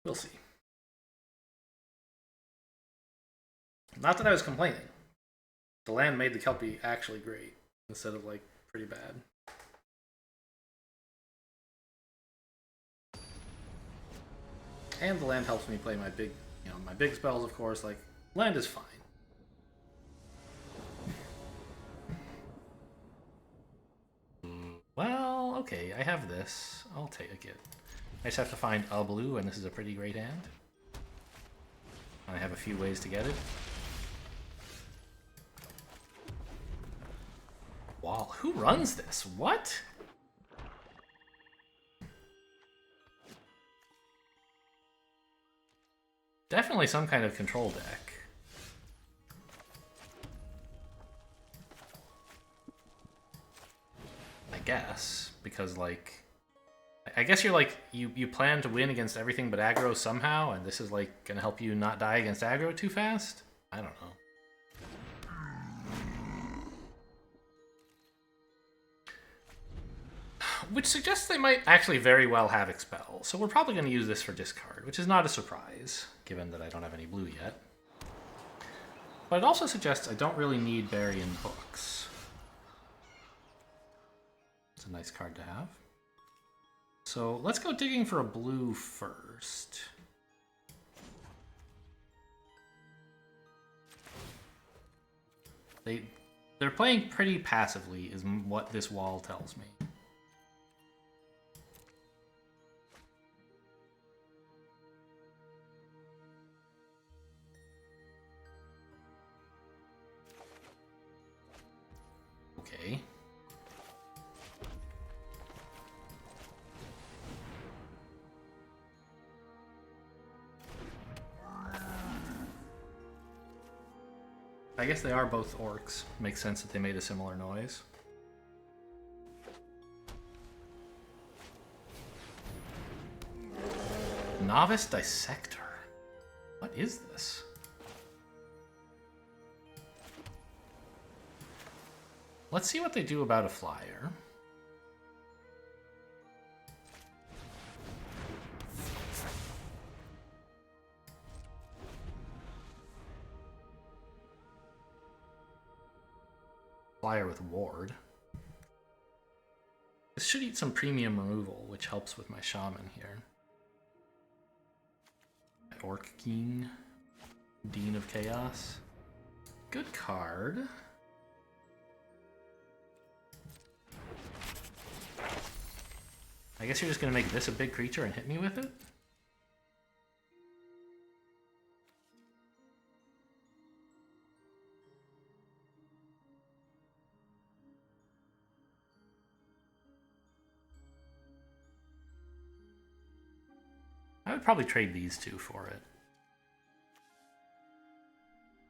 We'll see. Not that I was complaining. The land made the Kelpie actually great, instead of, like, pretty bad. And the land helps me play my big, my big spells, of course. Like, land is fine. Well, okay, I have this. I'll take it. I just have to find a blue, and this is a pretty great hand. I have a few ways to get it. wall. Who runs this? What? Definitely some kind of control deck. I guess. Because, like... I guess you're like... You plan to win against everything but aggro somehow, and this is, like, gonna help you not die against aggro too fast? I don't know. Which suggests they might actually very well have Expel, so we're probably going to use this for discard, which is not a surprise, given that I don't have any blue yet. But it also suggests I don't really need Bury in Books. It's a nice card to have. So let's go digging for a blue first. They're playing pretty passively, is what this wall tells me. Okay. I guess they are both orcs. Makes sense that they made a similar noise. Novice Dissector. What is this? Let's see what they do about a flyer. Flyer with ward. This should eat some premium removal, which helps with my shaman here. Orc King, Dean of Chaos. Good card. I guess you're just gonna make this a big creature and hit me with it? I would probably trade these two for it.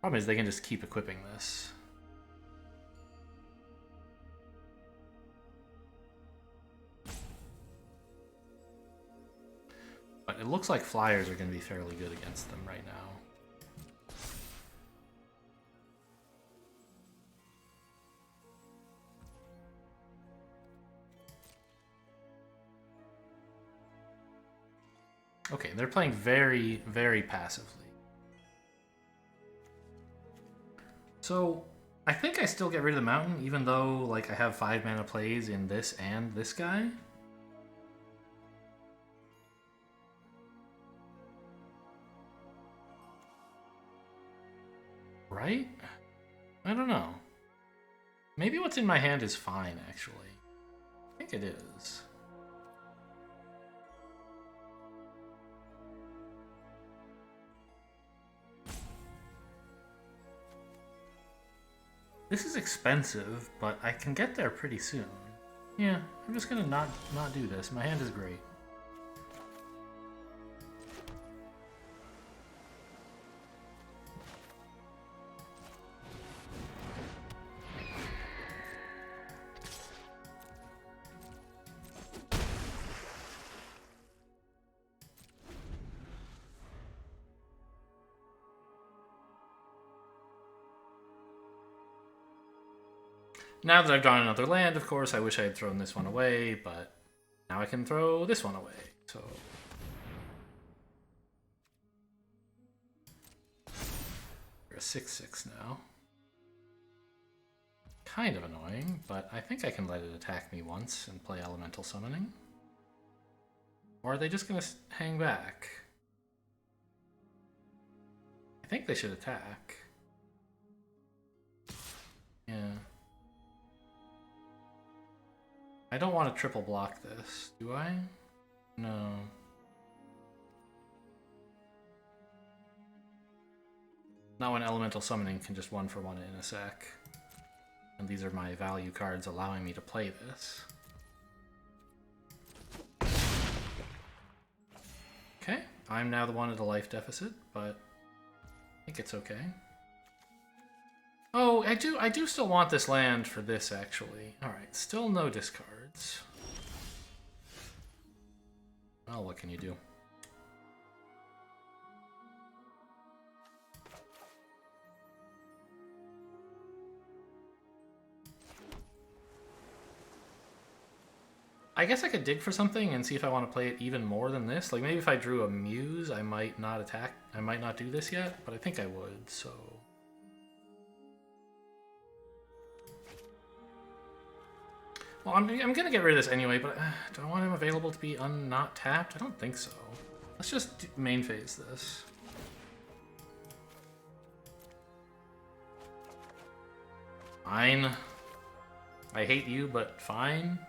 Problem is they can just keep equipping this. But it looks like flyers are going to be fairly good against them right now. Okay, they're playing very, very passively. So, I think I still get rid of the mountain, even though like I have 5 mana plays in this and this guy. Right? I don't know. Maybe what's in my hand is fine, actually. I think it is. This is expensive, but I can get there pretty soon. Yeah, I'm just gonna not do this. My hand is great. Now that I've drawn another land, of course, I wish I had thrown this one away, but now I can throw this one away, so... We're a 6/6 now. Kind of annoying, but I think I can let it attack me once and play Elemental Summoning. Or are they just going to hang back? I think they should attack. Yeah. I don't want to triple block this, do I? No. Not when Elemental Summoning can just 1-for-1 it in a sec. And these are my value cards allowing me to play this. Okay, I'm now the one at a life deficit, but I think it's okay. Oh, I do still want this land for this, actually. Alright, still no discards. Well, what can you do? I guess I could dig for something and see if I want to play it even more than this. Like, maybe if I drew a Muse, I might not attack. I might not do this yet, but I think I would, so... Well, I'm gonna get rid of this anyway, but do I want him available to be not tapped? I don't think so. Let's just main phase this. Fine. I hate you, but fine.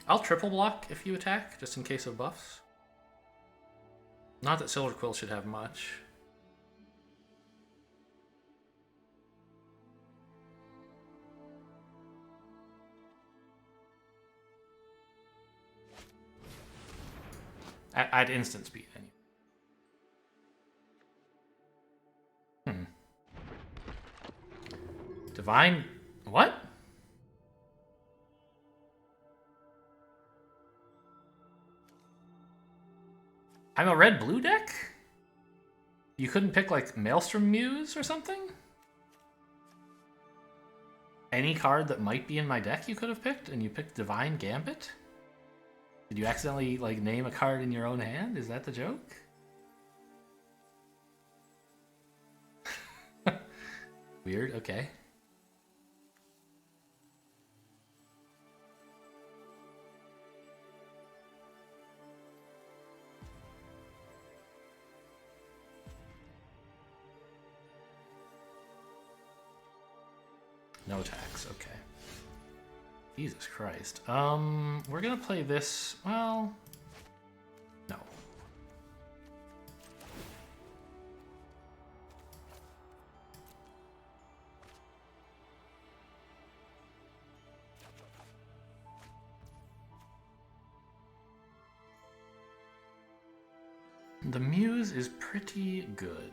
I'll triple block if you attack, just in case of buffs. Not that Silver Quill should have much. At instant speed, anyway. Divine... What? I'm a red-blue deck? You couldn't pick, like, Maelstrom Muse or something? Any card that might be in my deck you could have picked, and you picked Divine Gambit? Did you accidentally, like, name a card in your own hand? Is that the joke? Weird, okay. No attacks, okay. Jesus Christ. We're gonna play this, well... No. The Muse is pretty good.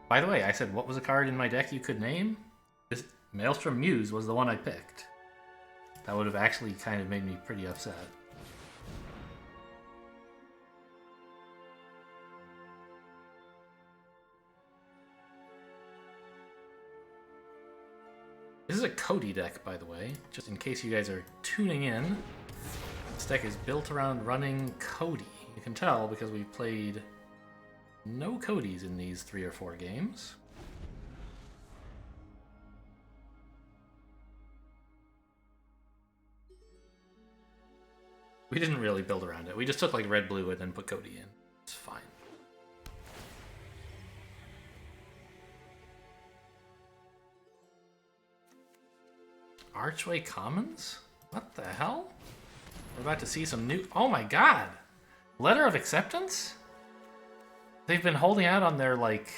By the way, I said what was a card in my deck you could name? This Maelstrom Muse was the one I picked. That would have actually kind of made me pretty upset. This is a Cody deck, by the way, just in case you guys are tuning in. This deck is built around running Cody. You can tell because we played no Codys in these 3 or 4 games. We didn't really build around it. We just took like red-blue and then put Cody in. It's fine. Archway Commons? What the hell? We're about to see some new... Oh my god! Letter of Acceptance? They've been holding out on their, like,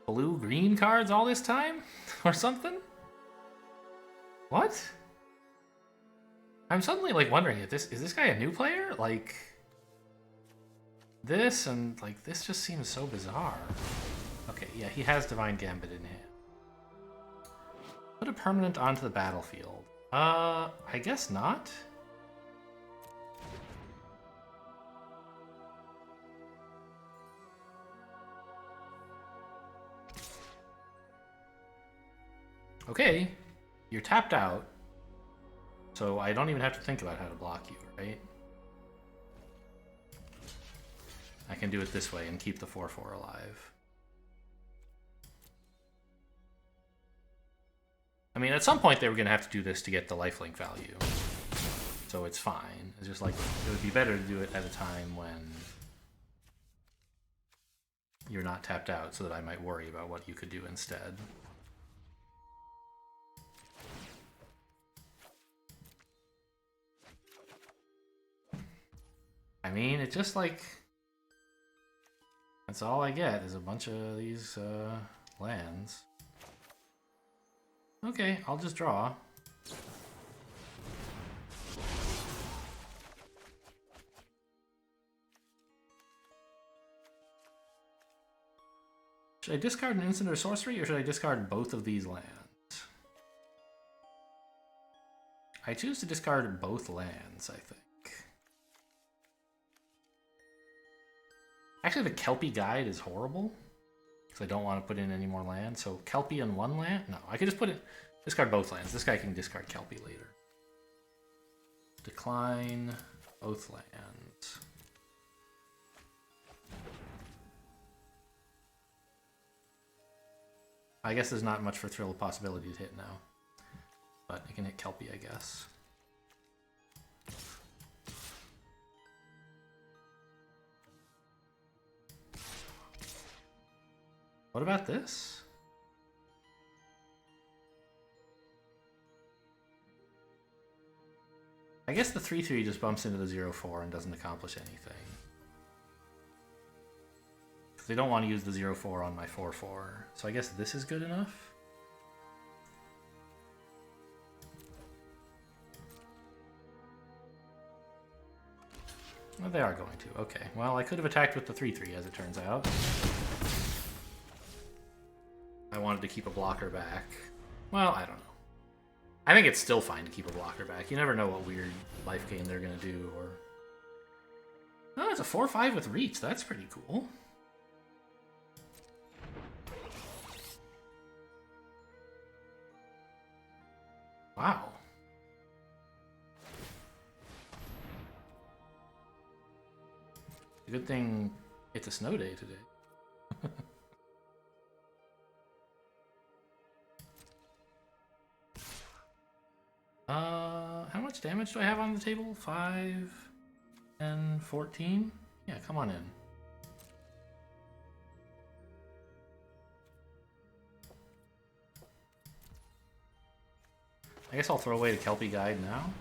blue-green cards all this time? Or something? What? I'm suddenly, like, wondering if is this guy a new player? Like, this and, like, this just seems so bizarre. Okay, yeah, he has Divine Gambit in hand. Put a permanent onto the battlefield. I guess not. Okay, you're tapped out, so I don't even have to think about how to block you, right? I can do it this way and keep the 4/4 alive. I mean, at some point they were going to have to do this to get the lifelink value. So it's fine. It's just like, it would be better to do it at a time when you're not tapped out, so that I might worry about what you could do instead. I mean, it's just like, that's all I get is a bunch of these lands. Okay, I'll just draw. Should I discard an instant or sorcery, or should I discard both of these lands? I choose to discard both lands, I think. Actually, the Kelpie Guide is horrible, because I don't want to put in any more lands. So Kelpie and one land? No, I could just put it, discard both lands. This guy can discard Kelpie later. Decline both lands. I guess there's not much for Thrill of Possibility to hit now. But I can hit Kelpie, I guess. What about this? I guess the 3/3 just bumps into the 0/4 and doesn't accomplish anything. Because they don't want to use the 0/4 on my 4/4. So I guess this is good enough? Well, they are going to. Okay. Well, I could have attacked with the 3/3, as it turns out. I wanted to keep a blocker back. Well, I don't know. I think it's still fine to keep a blocker back. You never know what weird life gain they're going to do. Or oh, it's a 4/5 with reach. That's pretty cool. Wow. Good thing it's a snow day today. How much damage do I have on the table? 5 and 14? Yeah, come on in. I guess I'll throw away the Kelpie Guide now.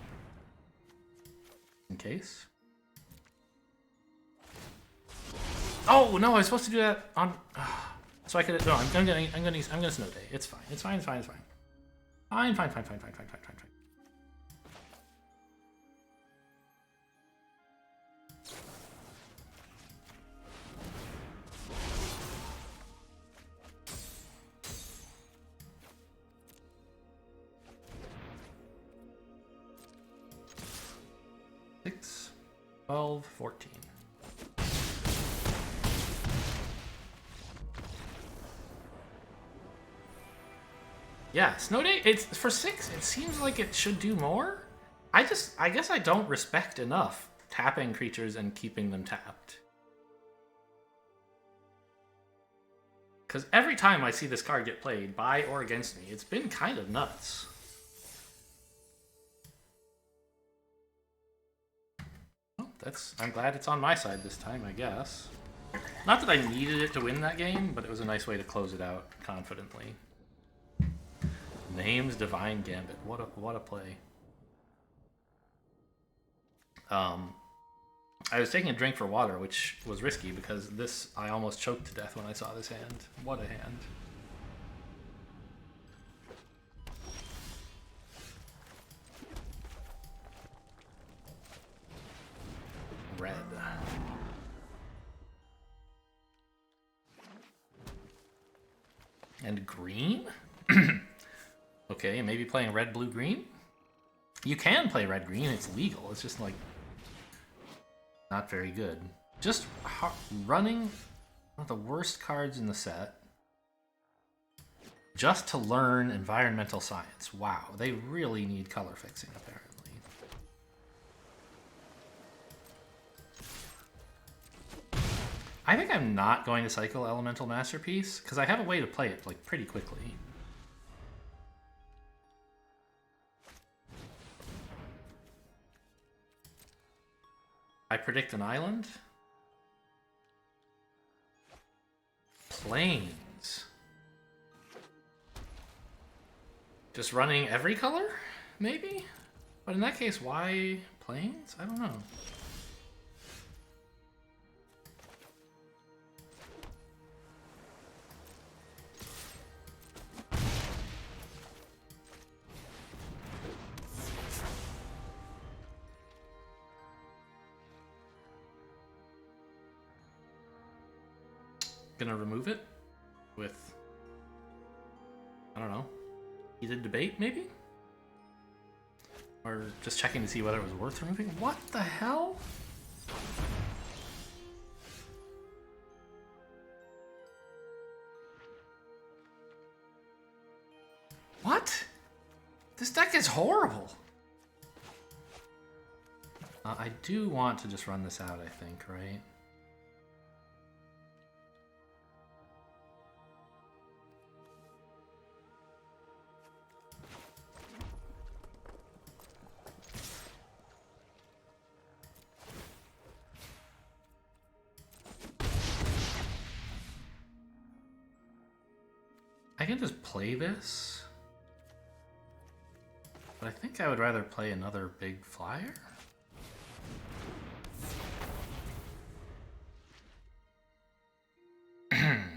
In case. Oh no, I was supposed to do that on. So I could. No, I'm gonna snow day. It's fine. It's fine. It's fine. It's fine. Fine. Fine. 6, 12, 14. Yeah, Snow Day, it's for 6, it seems like it should do more. I guess I don't respect enough tapping creatures and keeping them tapped. Because every time I see this card get played, by or against me, it's been kind of nuts. Well, I'm glad it's on my side this time, I guess. Not that I needed it to win that game, but it was a nice way to close it out confidently. Names Divine Gambit. What a play. I was taking a drink for water, which was risky because I almost choked to death when I saw this hand. What a hand. Red. And green? Okay, maybe playing red, blue, green? You can play red, green, it's legal. It's just like not very good. Just running one of the worst cards in the set just to learn environmental science. Wow, they really need color fixing, apparently. I think I'm not going to cycle Elemental Masterpiece, because I have a way to play it, like, pretty quickly. I predict an island. Plains. Just running every color? Maybe? But in that case, why plains? I don't know. Gonna remove it with, I don't know, heated debate maybe? Or just checking to see whether it was worth removing? What the hell? What? This deck is horrible. I do want to just run this out, I think, right? I can just play this, but I think I would rather play another big flyer. And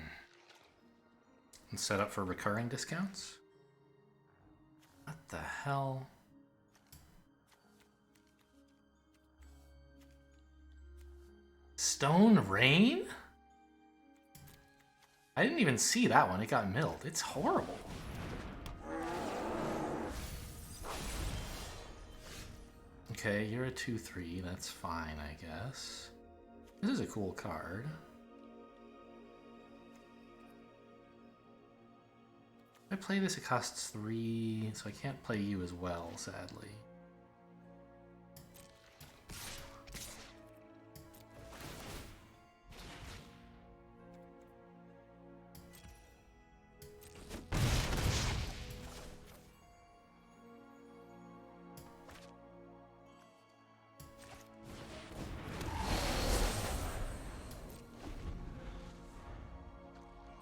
set up for recurring discounts. What the hell? Stone Rain? I didn't even see that one. It got milled. It's horrible. Okay, you're a 2/3. That's fine, I guess. This is a cool card. If I play this, it costs 3, so I can't play you as well, sadly.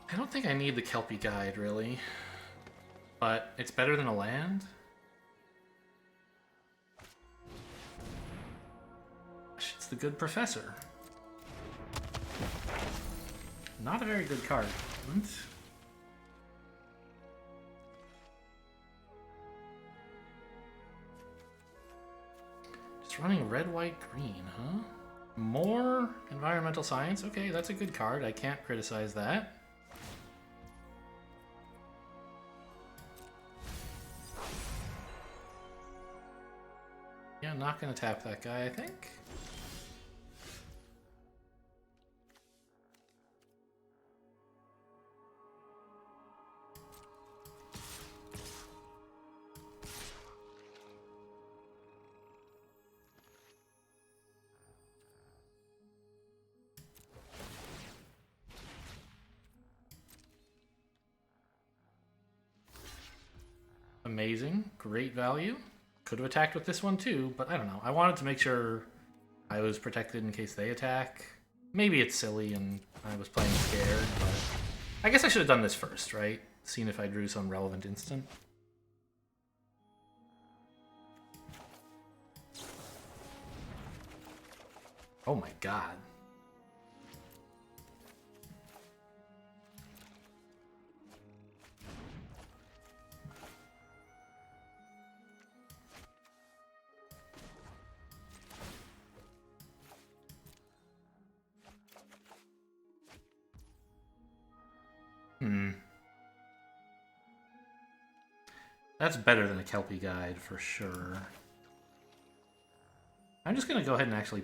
I don't think I need the Kelpie Guide, really. But it's better than a land. It's the Good Professor. Not a very good card. Just running red, white, green, huh? More environmental science. Okay, that's a good card. I can't criticize that. Yeah, I'm not going to tap that guy, I think. Amazing. Great value. Could have attacked with this one too, but I don't know. I wanted to make sure I was protected in case they attack. Maybe it's silly and I was playing scared, but I guess I should have done this first, right? Seen if I drew some relevant instant. Oh my god. That's better than a Kelpie Guide for sure. I'm just going to go ahead and actually...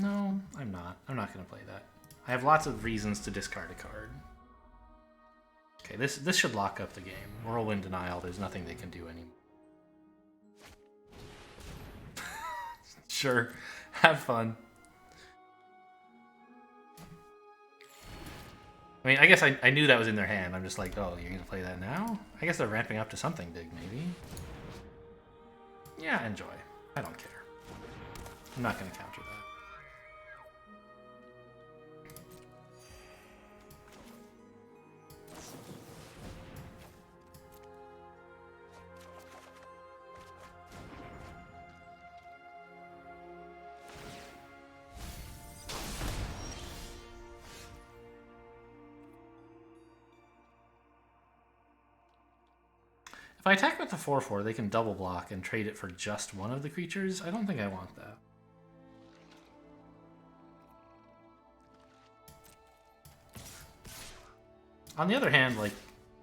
No, I'm not. I'm not going to play that. I have lots of reasons to discard a card. Okay, this should lock up the game. Whirlwind Denial, there's nothing they can do anymore. Sure, have fun. I mean, I guess I knew that was in their hand. I'm just like, oh, you're going to play that now? I guess they're ramping up to something big, maybe. Yeah, enjoy. I don't care. I'm not going to counter that. If I attack with the 4/4, they can double block and trade it for just one of the creatures. I don't think I want that. On the other hand, like,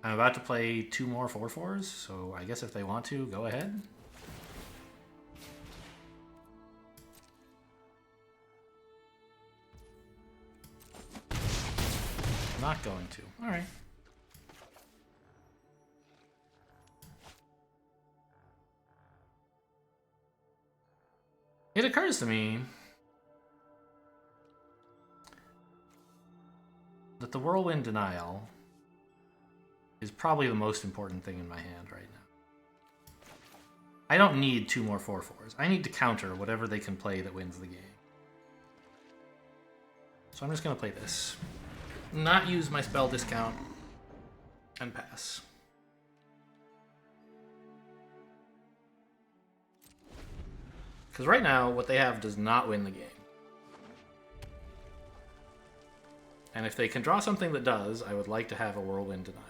I'm about to play 2 more 4/4s, so I guess if they want to, go ahead. Not going to. Alright. It occurs to me that the Whirlwind Denial is probably the most important thing in my hand right now. I don't need 2 more 4/4s. I need to counter whatever they can play that wins the game. So I'm just going to play this. Not use my spell discount and pass. Because right now, what they have does not win the game. And if they can draw something that does, I would like to have a Whirlwind Denial.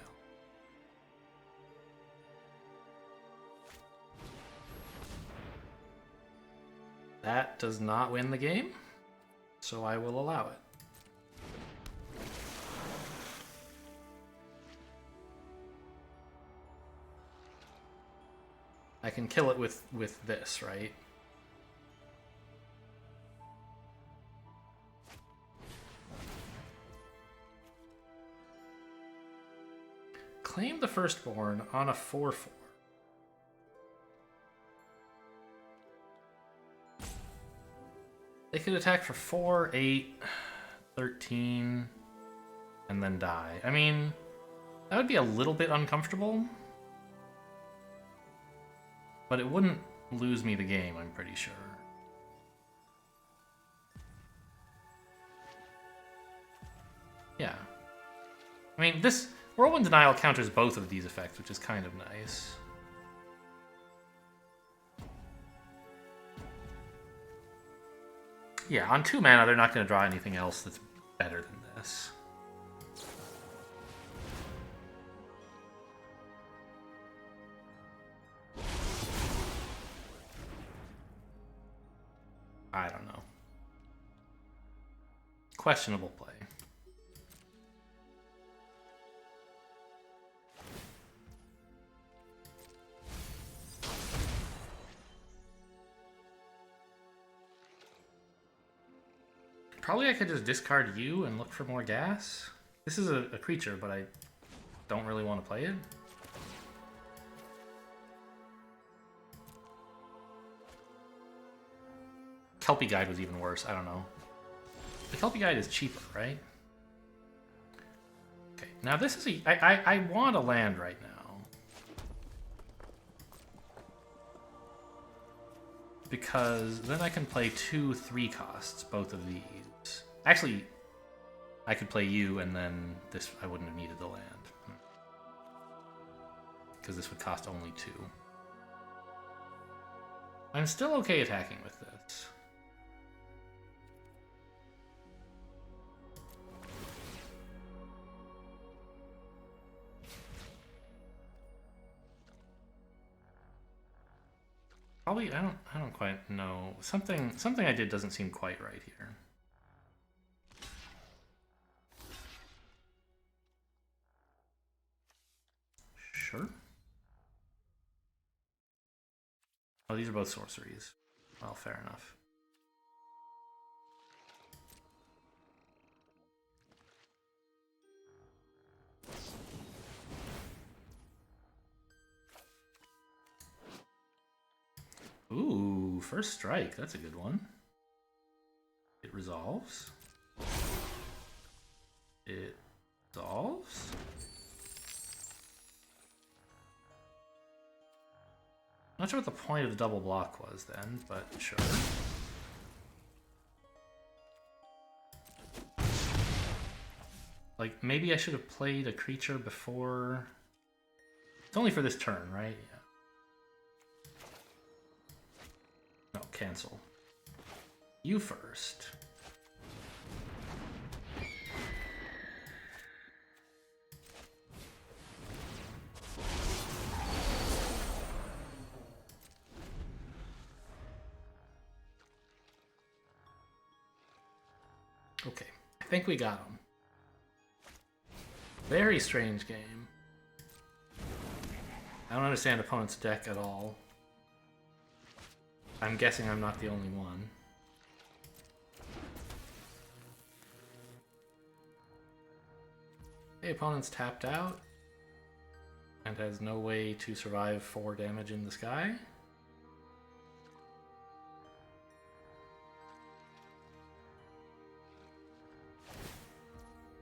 That does not win the game, so I will allow it. I can kill it with this, right? Claim the Firstborn on a 4/4. They could attack for 4, 8, 13, and then die. I mean, that would be a little bit uncomfortable. But it wouldn't lose me the game, I'm pretty sure. Yeah. I mean, this Whirlwind Denial counters both of these effects, which is kind of nice. Yeah, on 2 mana, they're not going to draw anything else that's better than this. I don't know. Questionable play. Probably I could just discard you and look for more gas. This is a creature, but I don't really want to play it. Kelpie Guide was even worse. I don't know. The Kelpie Guide is cheaper, right? Okay, now this is a... I want a land right now. Because then I can play 2 3 costs, both of these. Actually, I could play you and then this... I wouldn't have needed the land. Because this would cost only 2. I'm still okay attacking with this. Probably, I don't quite know. Something I did doesn't seem quite right here. Sure. Oh, these are both sorceries. Well, fair enough. Ooh, first strike. That's a good one. It resolves. It Resolves? Not sure what the point of the double block was then, but sure. Like, maybe I should have played a creature before... It's only for this turn, right? Yeah. No, cancel. You first. Okay, I think we got him. Very strange game. I don't understand opponent's deck at all. I'm guessing I'm not the only one. The opponent's tapped out and has no way to survive 4 damage in the sky.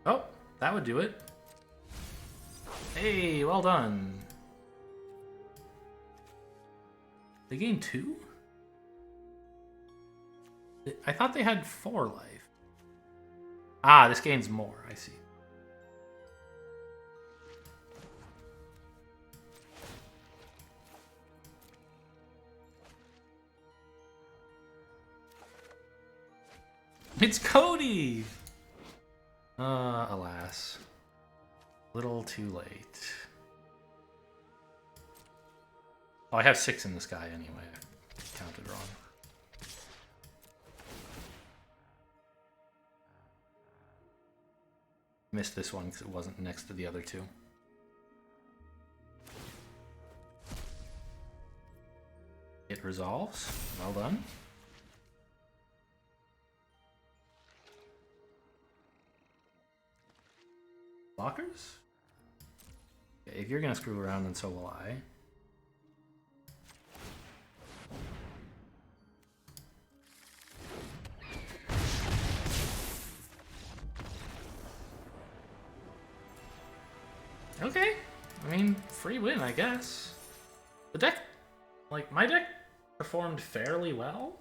Oh, that would do it. Hey, well done. They gained 2? I thought they had 4 life. Ah, this gains more, I see. It's Cody! Alas. Little too late. Oh, I have 6 in the sky anyway. I counted wrong. Missed this one because it wasn't next to the other 2. It resolves. Well done. Blockers? Okay, if you're gonna screw around, then so will I. Okay, I mean, free win, I guess. The deck, like, my deck performed fairly well.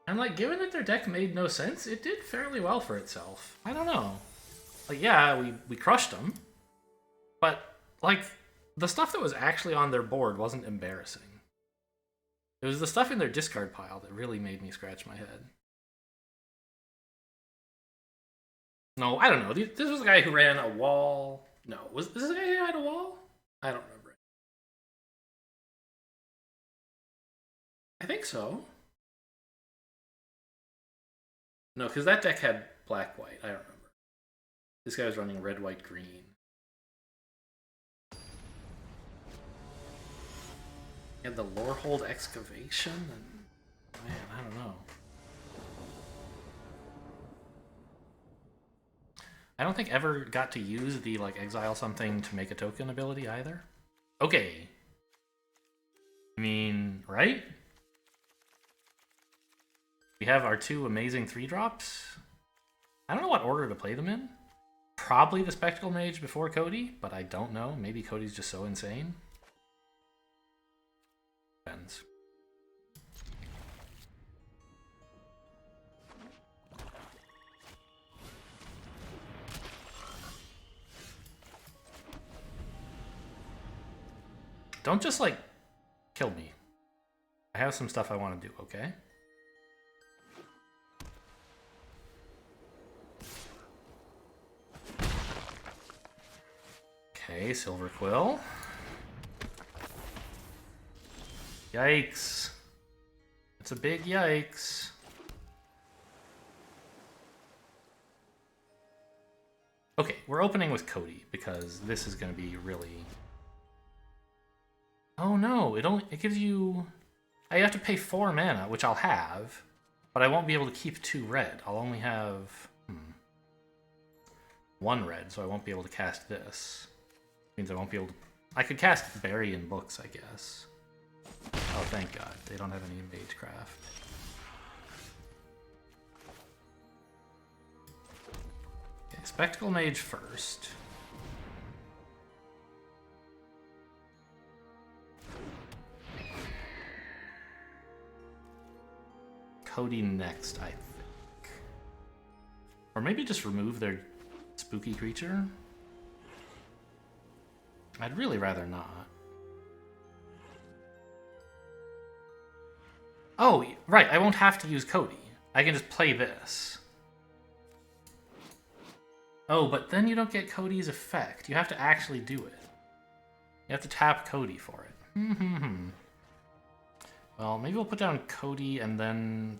And, like, given that their deck made no sense, it did fairly well for itself. I don't know. Like, yeah, we crushed them. But, like, the stuff that was actually on their board wasn't embarrassing. It was the stuff in their discard pile that really made me scratch my head. No, I don't know. This was a guy who ran a wall. No, was this a guy who had a wall? I don't remember. I think so. No, because that deck had black-white. I don't remember. This guy was running red-white-green. He had the Lorehold Excavation, and man, I don't know. I don't think ever got to use the, like, exile something to make a token ability either. Okay. I mean, right? We have our 2 amazing 3-drops. I don't know what order to play them in. Probably the Spectacle Mage before Cody, but I don't know. Maybe Cody's just so insane. Depends. Don't just, like, kill me. I have some stuff I want to do, okay? Okay, Silver Quill. Yikes. It's a big yikes. Okay, we're opening with Cody because this is going to be really... Oh no, it gives you... I have to pay 4 mana, which I'll have, but I won't be able to keep 2 red. I'll only have 1 red, so I won't be able to cast this. Means I won't be able to... I could cast Bury in Books, I guess. Oh, thank God. They don't have any Magecraft. Okay. Spectacle Mage first. Cody next, I think. Or maybe just remove their spooky creature. I'd really rather not. Oh, right, I won't have to use Cody. I can just play this. Oh, but then you don't get Cody's effect. You have to actually do it. You have to tap Cody for it. Well, maybe we'll put down Cody and then...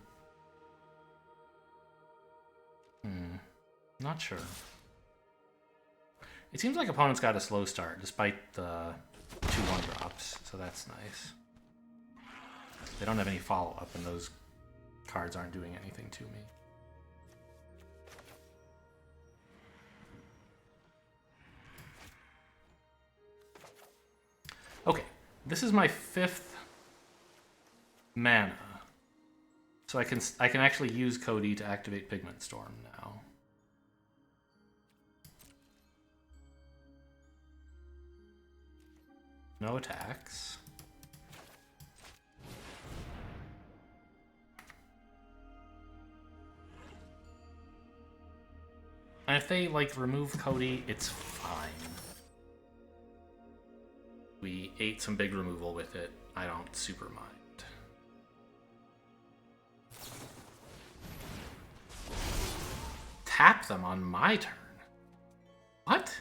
Not sure. It seems like opponents got a slow start, despite the 2-1 drops, so that's nice. They don't have any follow-up, and those cards aren't doing anything to me. Okay, this is my 5th mana. So I can actually use Cody to activate Pigment Storm now. No attacks. And if they, like, remove Cody, it's fine. We ate some big removal with it. I don't super mind. Tap them on my turn. What?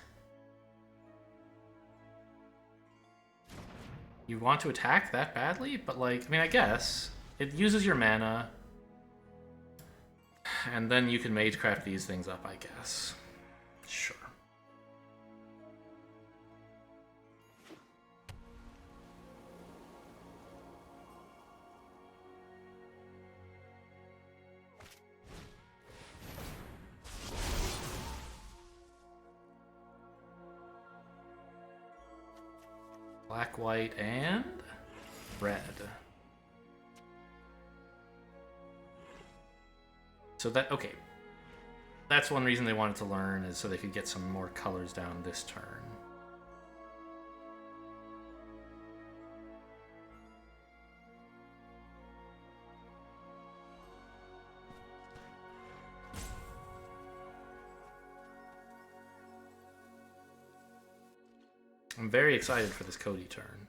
You want to attack that badly? But, like, I mean, I guess. It uses your mana. And then you can Magecraft these things up, I guess. Sure. Black, white, and red. So that, okay. That's one reason they wanted to learn, is so they could get some more colors down this turn. I'm very excited for this Cody turn.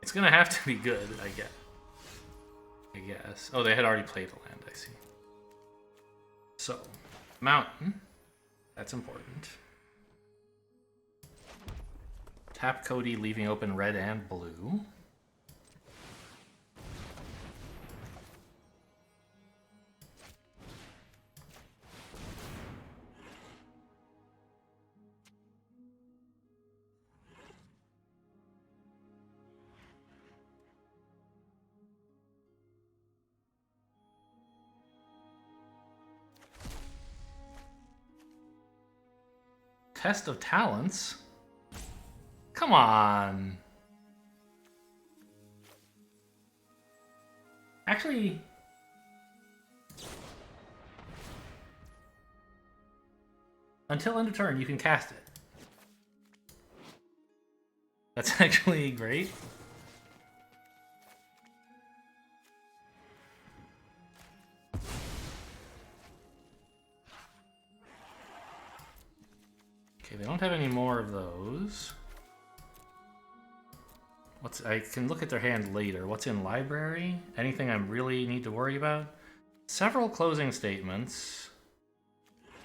It's gonna have to be good, I guess. Oh, they had already played a land, I see. So, mountain. That's important. Tap Cody, leaving open red and blue. Test of Talents? Come on. Actually, until end of turn, you can cast it. That's actually great. Okay, they don't have any more of those. I can look at their hand later. What's in library? Anything I really need to worry about? Several closing statements.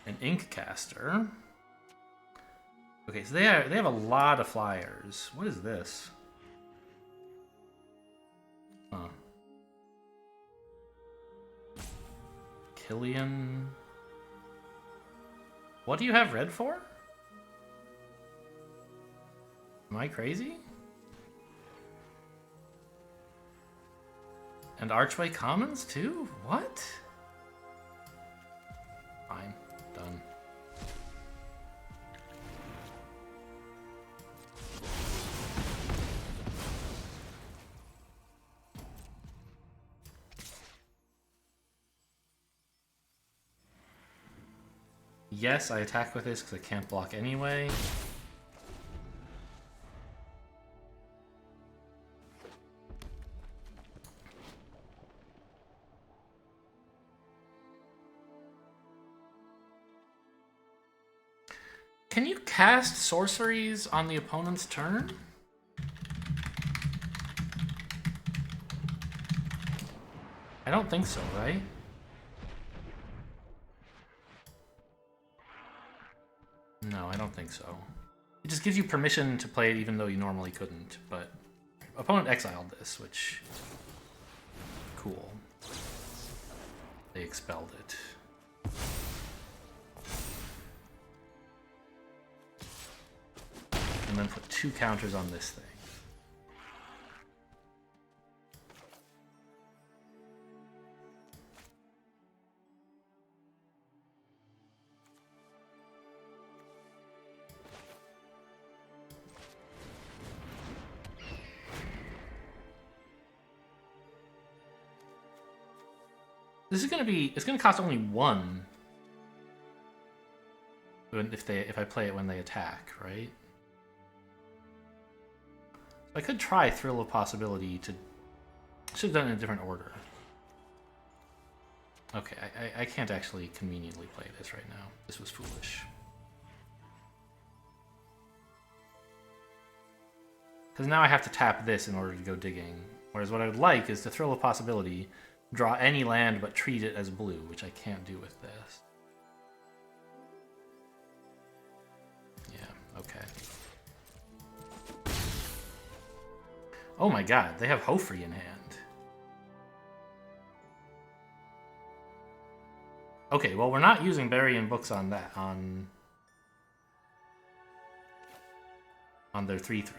An ink caster. Okay, so they have a lot of flyers. What is this? Huh. Killian. What do you have red for? Am I crazy? And Archway Commons too? What? Fine. Done. yes, I attack with this because I can't block anyway. Can you cast sorceries on the opponent's turn? I don't think so, right? No, I don't think so. It just gives you permission to play it even though you normally couldn't, but opponent exiled this, which... cool. They expelled it. And then put 2 counters on this thing. This is gonna be, it's gonna cost only 1 if I play it when they attack, right? I could try Thrill of Possibility to... should have done it in a different order. Okay, I can't actually conveniently play this right now. This was foolish. Because now I have to tap this in order to go digging. Whereas what I would like is to Thrill of Possibility, draw any land but treat it as blue, which I can't do with this. Yeah, okay. Oh my god, they have Hofri in hand. Okay, well we're not using Burying Books on that, on their 3/3.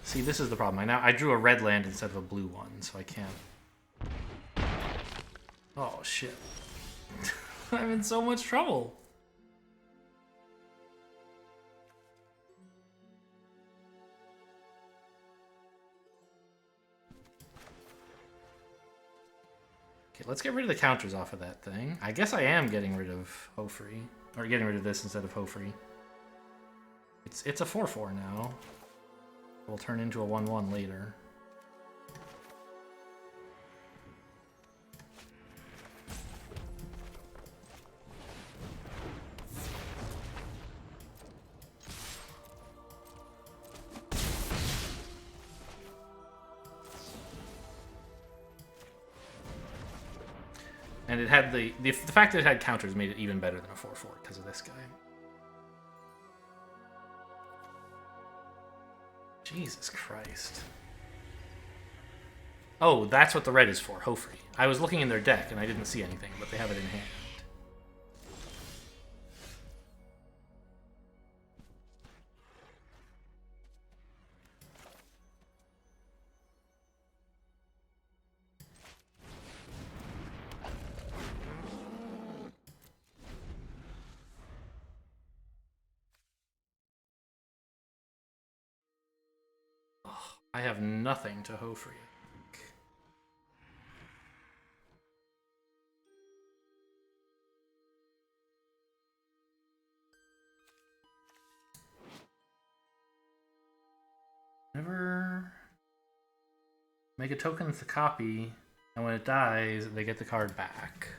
See, this is the problem. I drew a red land instead of a blue one, so I can't... Oh, shit. I'm in so much trouble. Okay, let's get rid of the counters off of that thing. I guess I am getting rid of Hofri. Or getting rid of this instead of Hofri. It's a 4/4 now. Will turn into a 1/1 later. And it had the fact that it had counters made it even better than a 4/4 because of this guy. Jesus Christ. Oh, that's what the red is for, Hofri. I was looking in their deck and I didn't see anything, but they have it in hand. I have nothing to Hofri. Never make a token with the copy, and when it dies, they get the card back.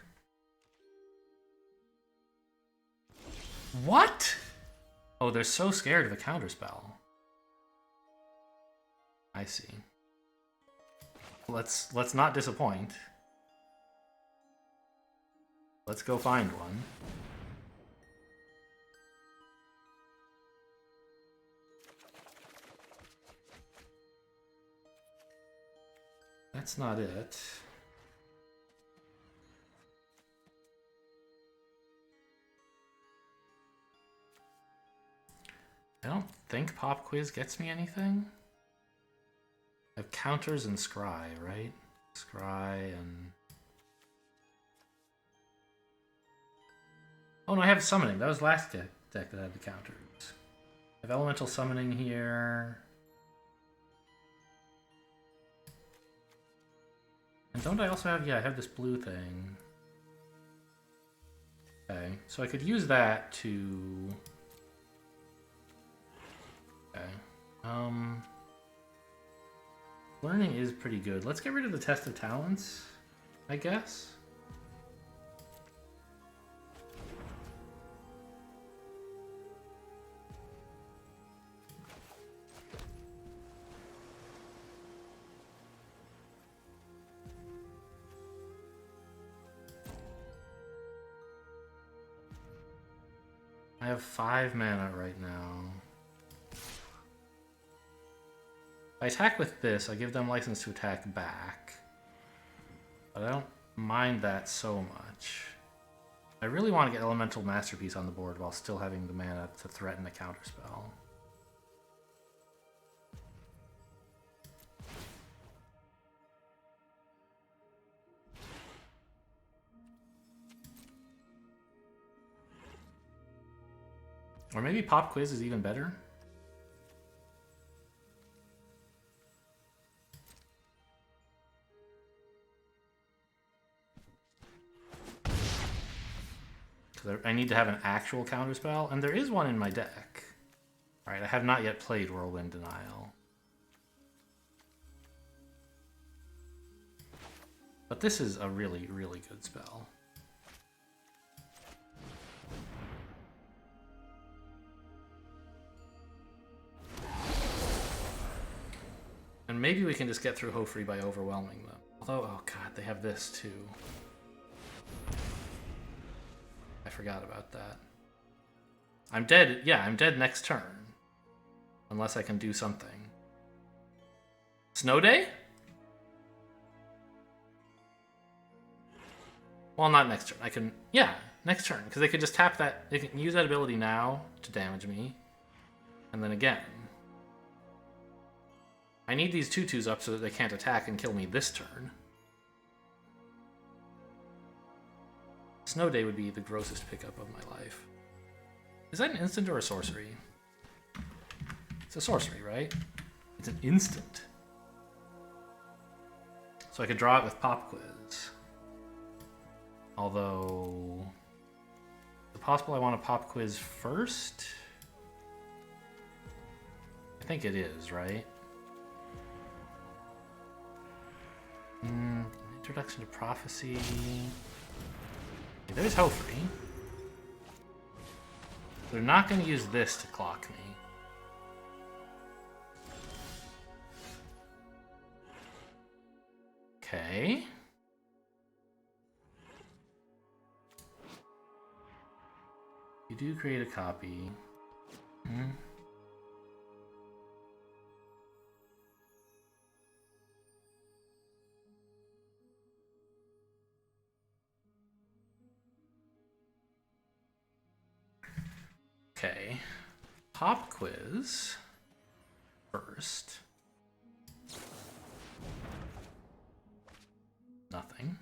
What? Oh, they're so scared of a counterspell. I see. Let's not disappoint. Let's go find one. That's not it. I don't think Pop Quiz gets me anything. I have counters and scry, right? Scry and... Oh no, I have summoning. That was last deck that had the counters. I have elemental summoning here. And don't I also have... Yeah, I have this blue thing. Okay, so I could use that to... Okay. Learning is pretty good. Let's get rid of the Test of Talents, I guess. I have 5 mana right now. If I attack with this, I give them license to attack back. But I don't mind that so much. I really want to get Elemental Masterpiece on the board while still having the mana to threaten a counterspell. Or maybe Pop Quiz is even better. Because I need to have an actual counterspell, and there is one in my deck. Alright, I have not yet played Whirlwind Denial. But this is a really, really good spell. And maybe we can just get through Hofri by overwhelming them. Although, oh god, they have this too. I forgot about that. I'm dead. Yeah, I'm dead next turn. Unless I can do something. Snow Day? Well, not next turn. I can... Yeah, next turn. Because they could just tap that... They can use that ability now to damage me. And then again. I need these 2/2s up so that they can't attack and kill me this turn. Snow Day would be the grossest pickup of my life. Is that an instant or a sorcery? It's a sorcery, right? It's an instant. So I could draw it with Pop Quiz. Although... Is it possible I want a Pop Quiz first? I think it is, right? Introduction to Prophecy... There's Hofri. They're not going to use this to clock me. Okay. You do create a copy. Okay, Pop Quiz first. Nothing.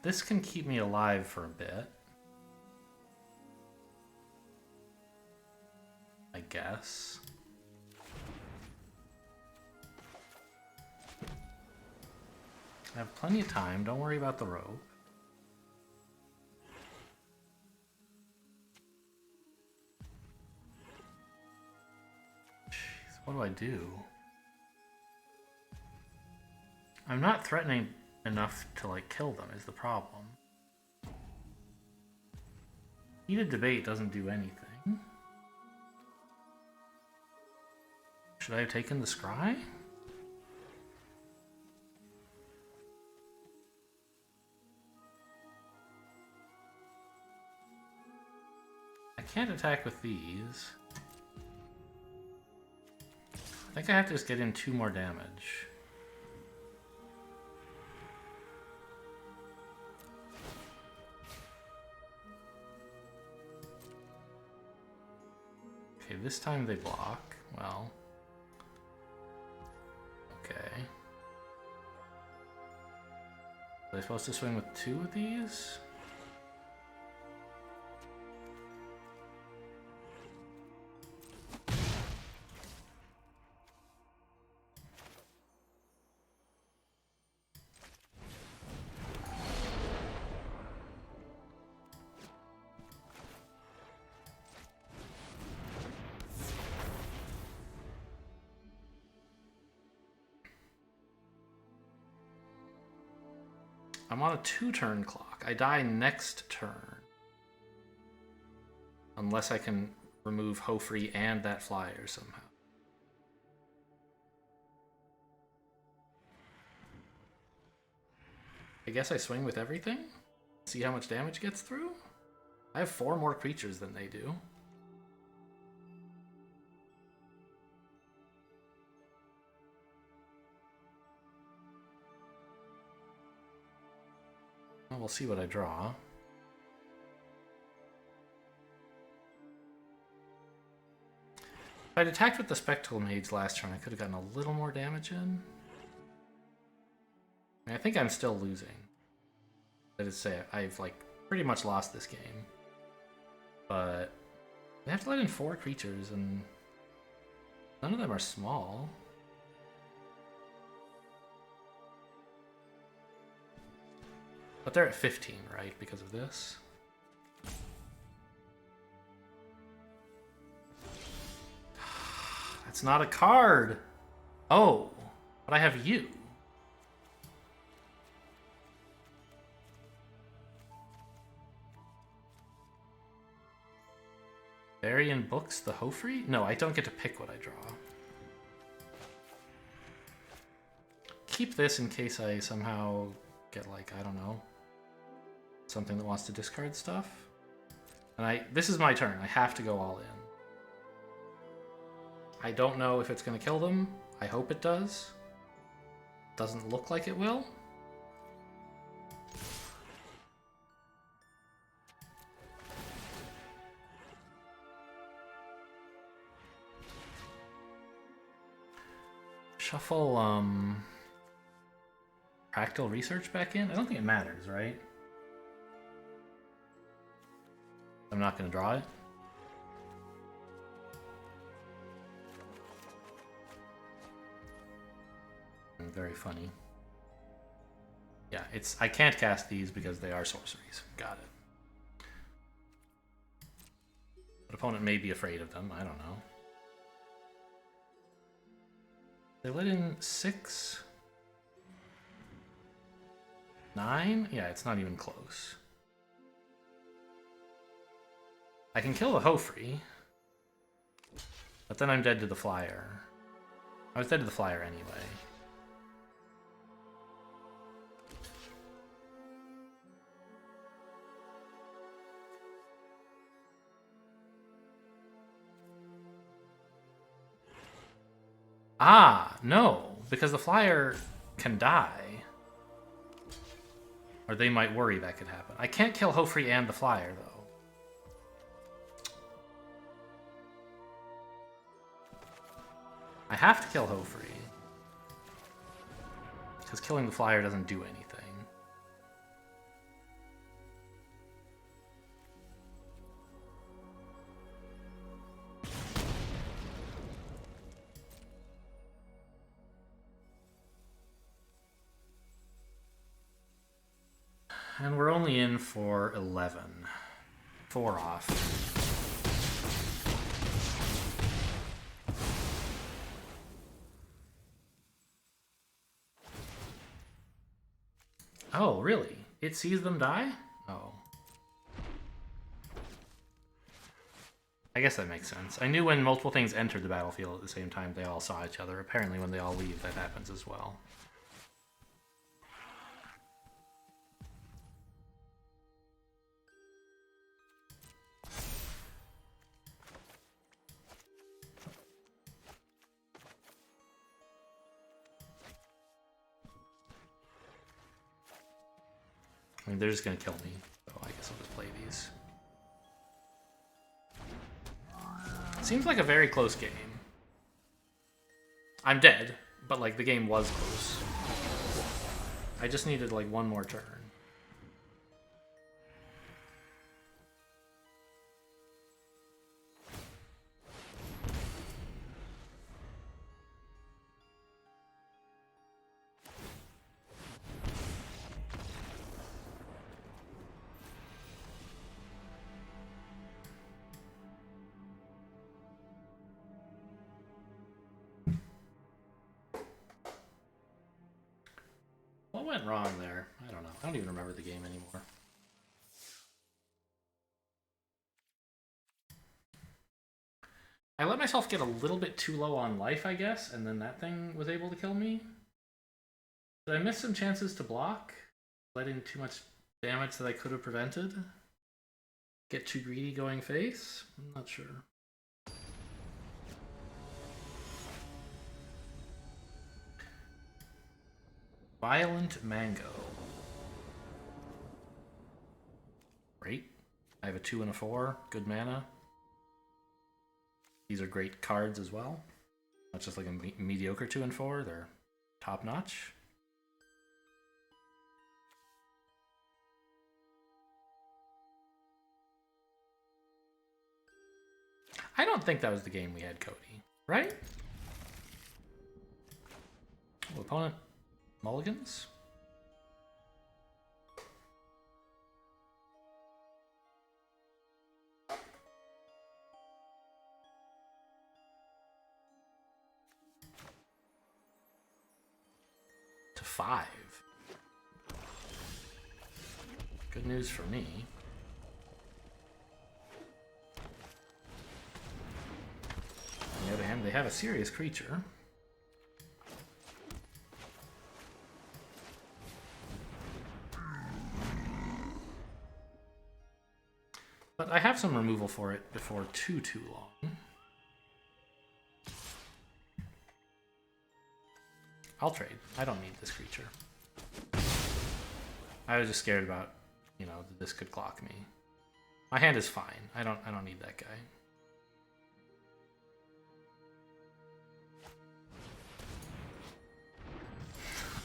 This can keep me alive for a bit. I guess. I have plenty of time, don't worry about the rope. Jeez, what do I do? I'm not threatening enough to like kill them is the problem. Heated Debate doesn't do anything. Should I have taken the scry? I can't attack with these. I think I have to just get in 2 more damage. this time they block. Well. Okay. Are they supposed to swing with 2 of these? I'm on a 2-turn clock. I die next turn. Unless I can remove Hofri and that flyer somehow. I guess I swing with everything? See how much damage gets through? I have 4 more creatures than they do. Well, we'll see what I draw. If I'd attacked with the Spectacle Mage last turn, I could have gotten a little more damage in. I think I'm still losing. That is to say, I've like pretty much lost this game. But I have to let in 4 creatures, and none of them are small. But they're at 15, right, because of this? That's not a card! Oh, but I have you. Bury in books the Hofri? No, I don't get to pick what I draw. Keep this in case I somehow get, like, I don't know, something that wants to discard stuff. And this is my turn. I have to go all in. I don't know if it's going to kill them. I hope it does. Doesn't look like it will. Shuffle, Practical Research back in? I don't think it matters, right? I'm not going to draw it. Very funny. Yeah, I can't cast these because they are sorceries. Got it. But opponent may be afraid of them. I don't know. They let in 6? 9? Yeah, it's not even close. I can kill the Hofri, but then I'm dead to the flyer. I was dead to the flyer anyway. Ah, no, because the flyer can die. Or they might worry that could happen. I can't kill Hofri and the flyer, though. I have to kill Hofri. Because killing the flyer doesn't do anything. And we're only in for 11. 4 off. Oh, really? It sees them die? Oh. I guess that makes sense. I knew when multiple things entered the battlefield at the same time, they all saw each other. Apparently when they all leave, that happens as well. I mean, they're just gonna kill me, so I guess I'll just play these. Seems like a very close game. I'm dead, but like the game was close. I just needed like one more turn. What went wrong there? I don't know. I don't even remember the game anymore. I let myself get a little bit too low on life, I guess, and then that thing was able to kill me. Did I miss some chances to block? Let in too much damage that I could have prevented? Get too greedy going face? I'm not sure. Violent Mango. Great. I have a 2 and a 4. Good mana. These are great cards as well. Not just like a mediocre 2 and 4. They're top notch. I don't think that was the game we had, Cody. Right? Oh, opponent mulligans? To 5. Good news for me. On the other hand, they have a serious creature. But I have some removal for it before too long. I'll trade. I don't need this creature. I was just scared about, you know, that this could clock me. My hand is fine. I don't need that guy.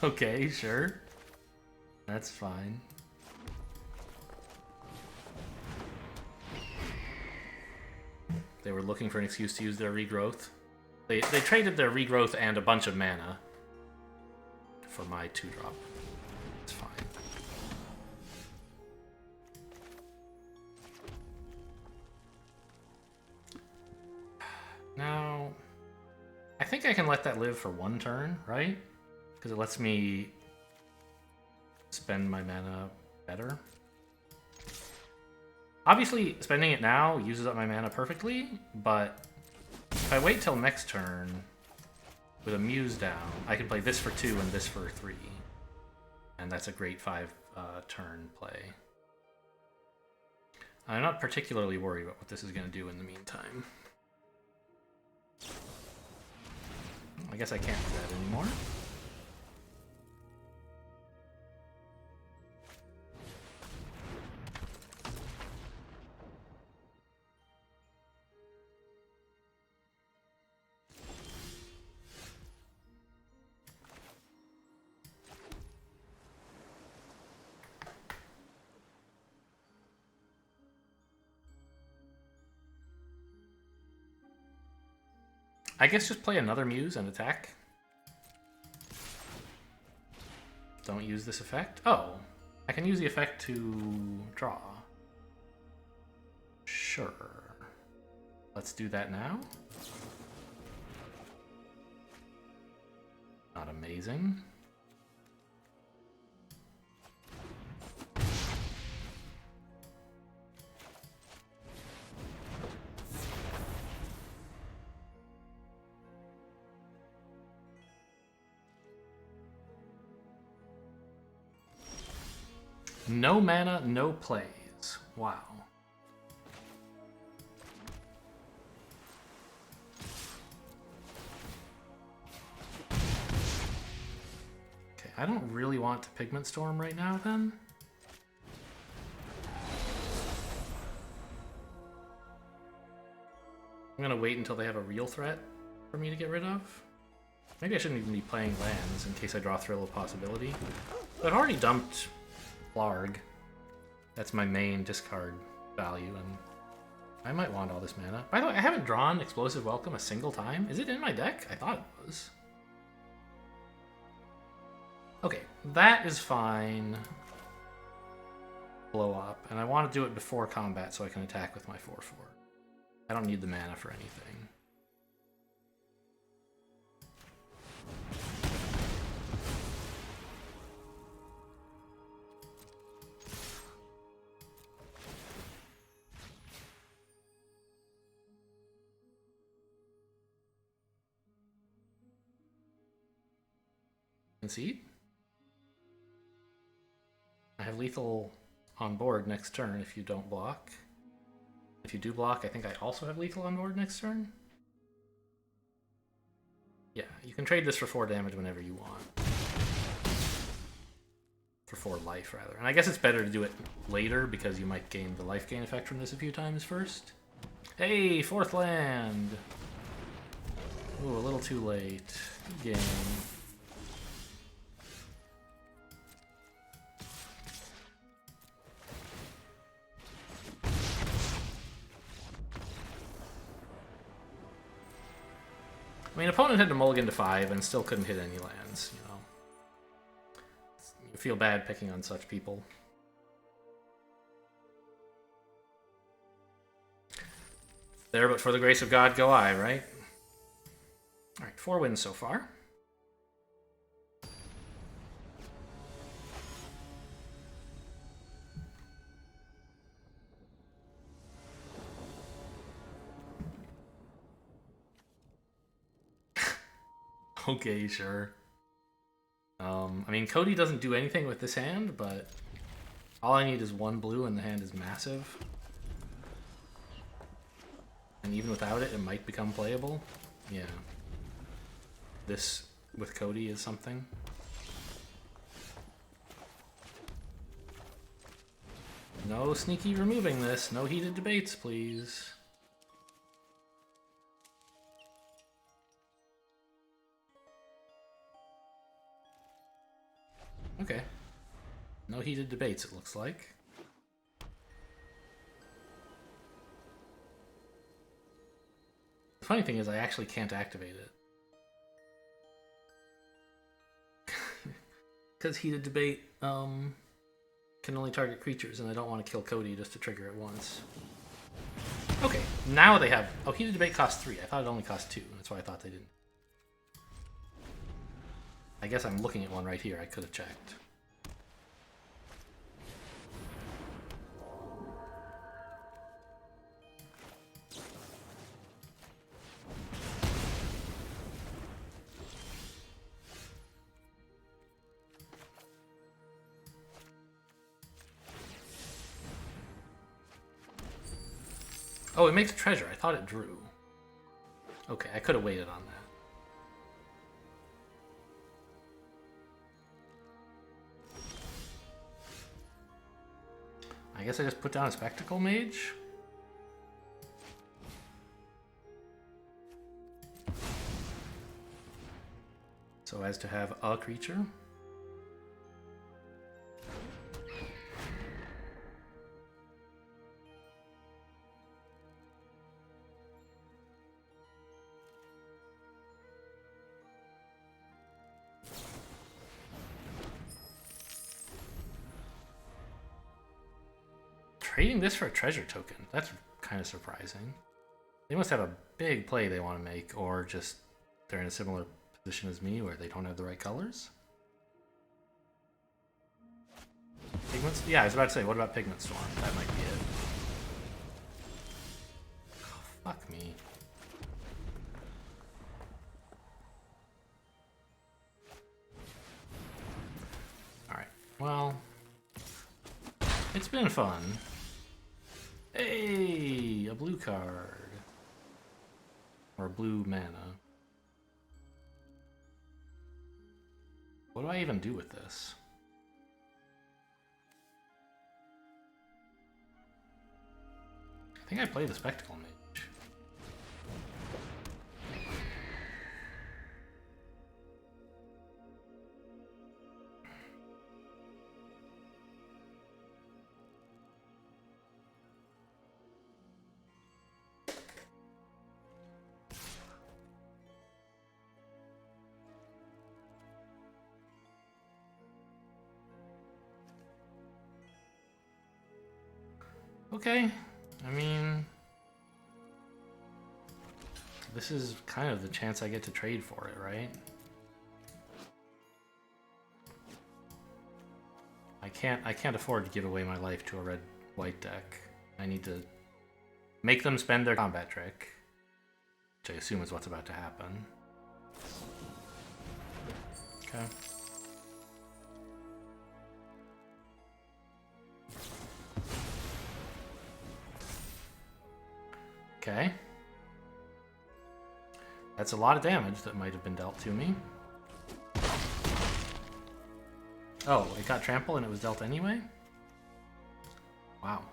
Okay, sure. That's fine. They were looking for an excuse to use their regrowth. They traded their regrowth and a bunch of mana for my 2-drop. It's fine. Now, I think I can let that live for 1 turn, right? Because it lets me spend my mana better. Obviously, spending it now uses up my mana perfectly, but if I wait till next turn with a Muse down, I can play this for 2 and this for 3. And that's a great 5-turn play. I'm not particularly worried about what this is going to do in the meantime. I guess I can't do that anymore. I guess just play another Muse and attack. Don't use this effect. Oh, I can use the effect to draw. Sure. Let's do that now. Not amazing. No mana, no plays. Wow. Okay, I don't really want to Pigment Storm right now then. I'm gonna wait until they have a real threat for me to get rid of. Maybe I shouldn't even be playing lands in case I draw Thrill of Possibility. But I've already dumped Plargg. That's my main discard value, and I might want all this mana. By the way, I haven't drawn Explosive Welcome a single time. Is it in my deck? I thought it was. Okay, that is fine. Blow up, and I want to do it before combat so I can attack with my 4/4. I don't need the mana for anything. Concede? I have lethal on board next turn if you don't block. If you do block, I think I also have lethal on board next turn. Yeah, you can trade this for 4 damage whenever you want. For 4 life, rather. And I guess it's better to do it later because you might gain the life gain effect from this a few times first. Hey, 4th land! Ooh, a little too late. Good game. I mean, opponent had to mulligan to 5 and still couldn't hit any lands, you know. You feel bad picking on such people. There, but for the grace of God go I, right? Alright, 4 wins so far. Okay, sure. I mean, Cody doesn't do anything with this hand, but all I need is 1 blue and the hand is massive. And even without it, it might become playable. Yeah. This, with Cody, is something. No sneaky removing this. No heated debates, please. Okay. No heated debates, it looks like. The funny thing is I actually can't activate it. Because heated debate can only target creatures, and I don't want to kill Cody just to trigger it once. Okay, now they have... Oh, heated debate costs 3. I thought it only cost 2. That's why I thought they didn't. I guess I'm looking at one right here. I could have checked. Oh, it makes a treasure. I thought it drew. Okay, I could have waited on that. I guess I just put down a Spectacle Mage. So as to have a creature. Trading this for a treasure token, that's kind of surprising. They must have a big play they want to make, or just they're in a similar position as me where they don't have the right colors. Pigments? Yeah, I was about to say, what about Pigment Storm? That might be it. Oh, fuck me. Alright, well, it's been fun. Hey, a blue card. Or blue mana. What do I even do with this? I think I play the Spectacle Mage. Okay, I mean, this is kind of the chance I get to trade for it, right? I can't afford to give away my life to a red-white deck. I need to make them spend their combat trick, which I assume is what's about to happen. Okay. Okay. That's a lot of damage that might have been dealt to me. Oh, it got trample and it was dealt anyway? Wow.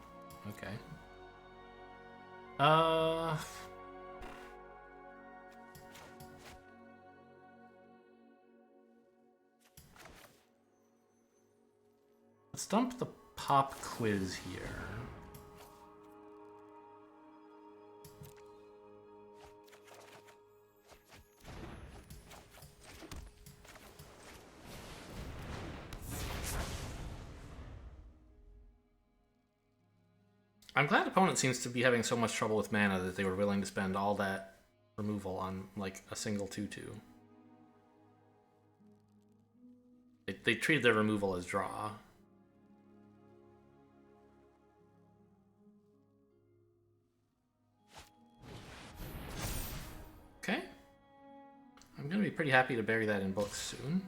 Okay. Let's dump the pop quiz here. I'm glad opponent seems to be having so much trouble with mana that they were willing to spend all that removal on, like, a single 2/2. They treated their removal as draw. Okay. I'm going to be pretty happy to bury that in books soon.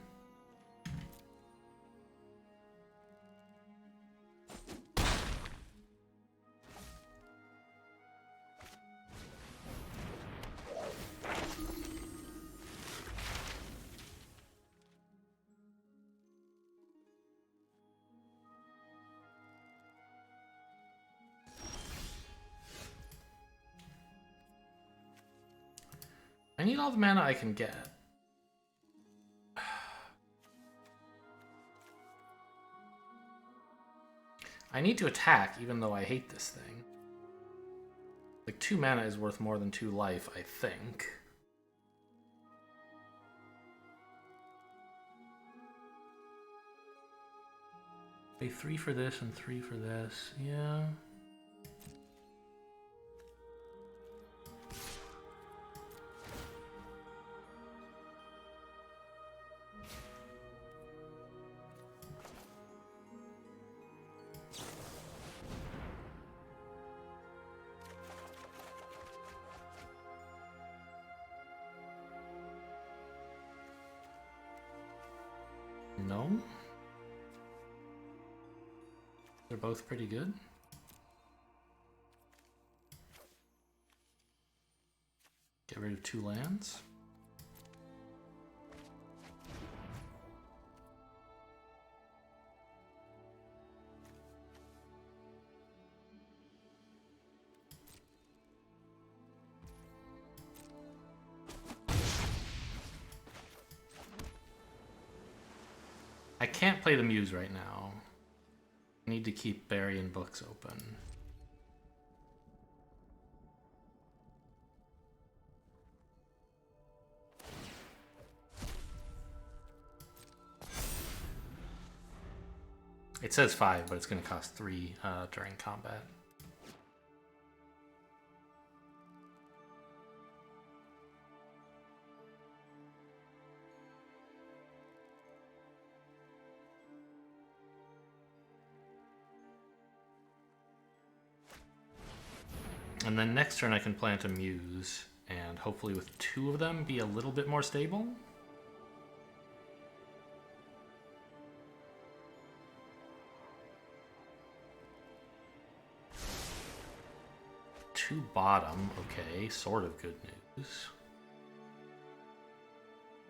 I need all the mana I can get. I need to attack, even though I hate this thing. Like, 2 mana is worth more than 2 life, I think. Pay 3 for this and 3 for this, yeah. No. They're both pretty good. Get rid of 2 lands. I can't play the Muse right now. I need to keep burying books open. It says 5, but it's going to cost 3 during combat. And then next turn I can plant a Muse, and hopefully with 2 of them be a little bit more stable. Two bottom, okay, sort of good news.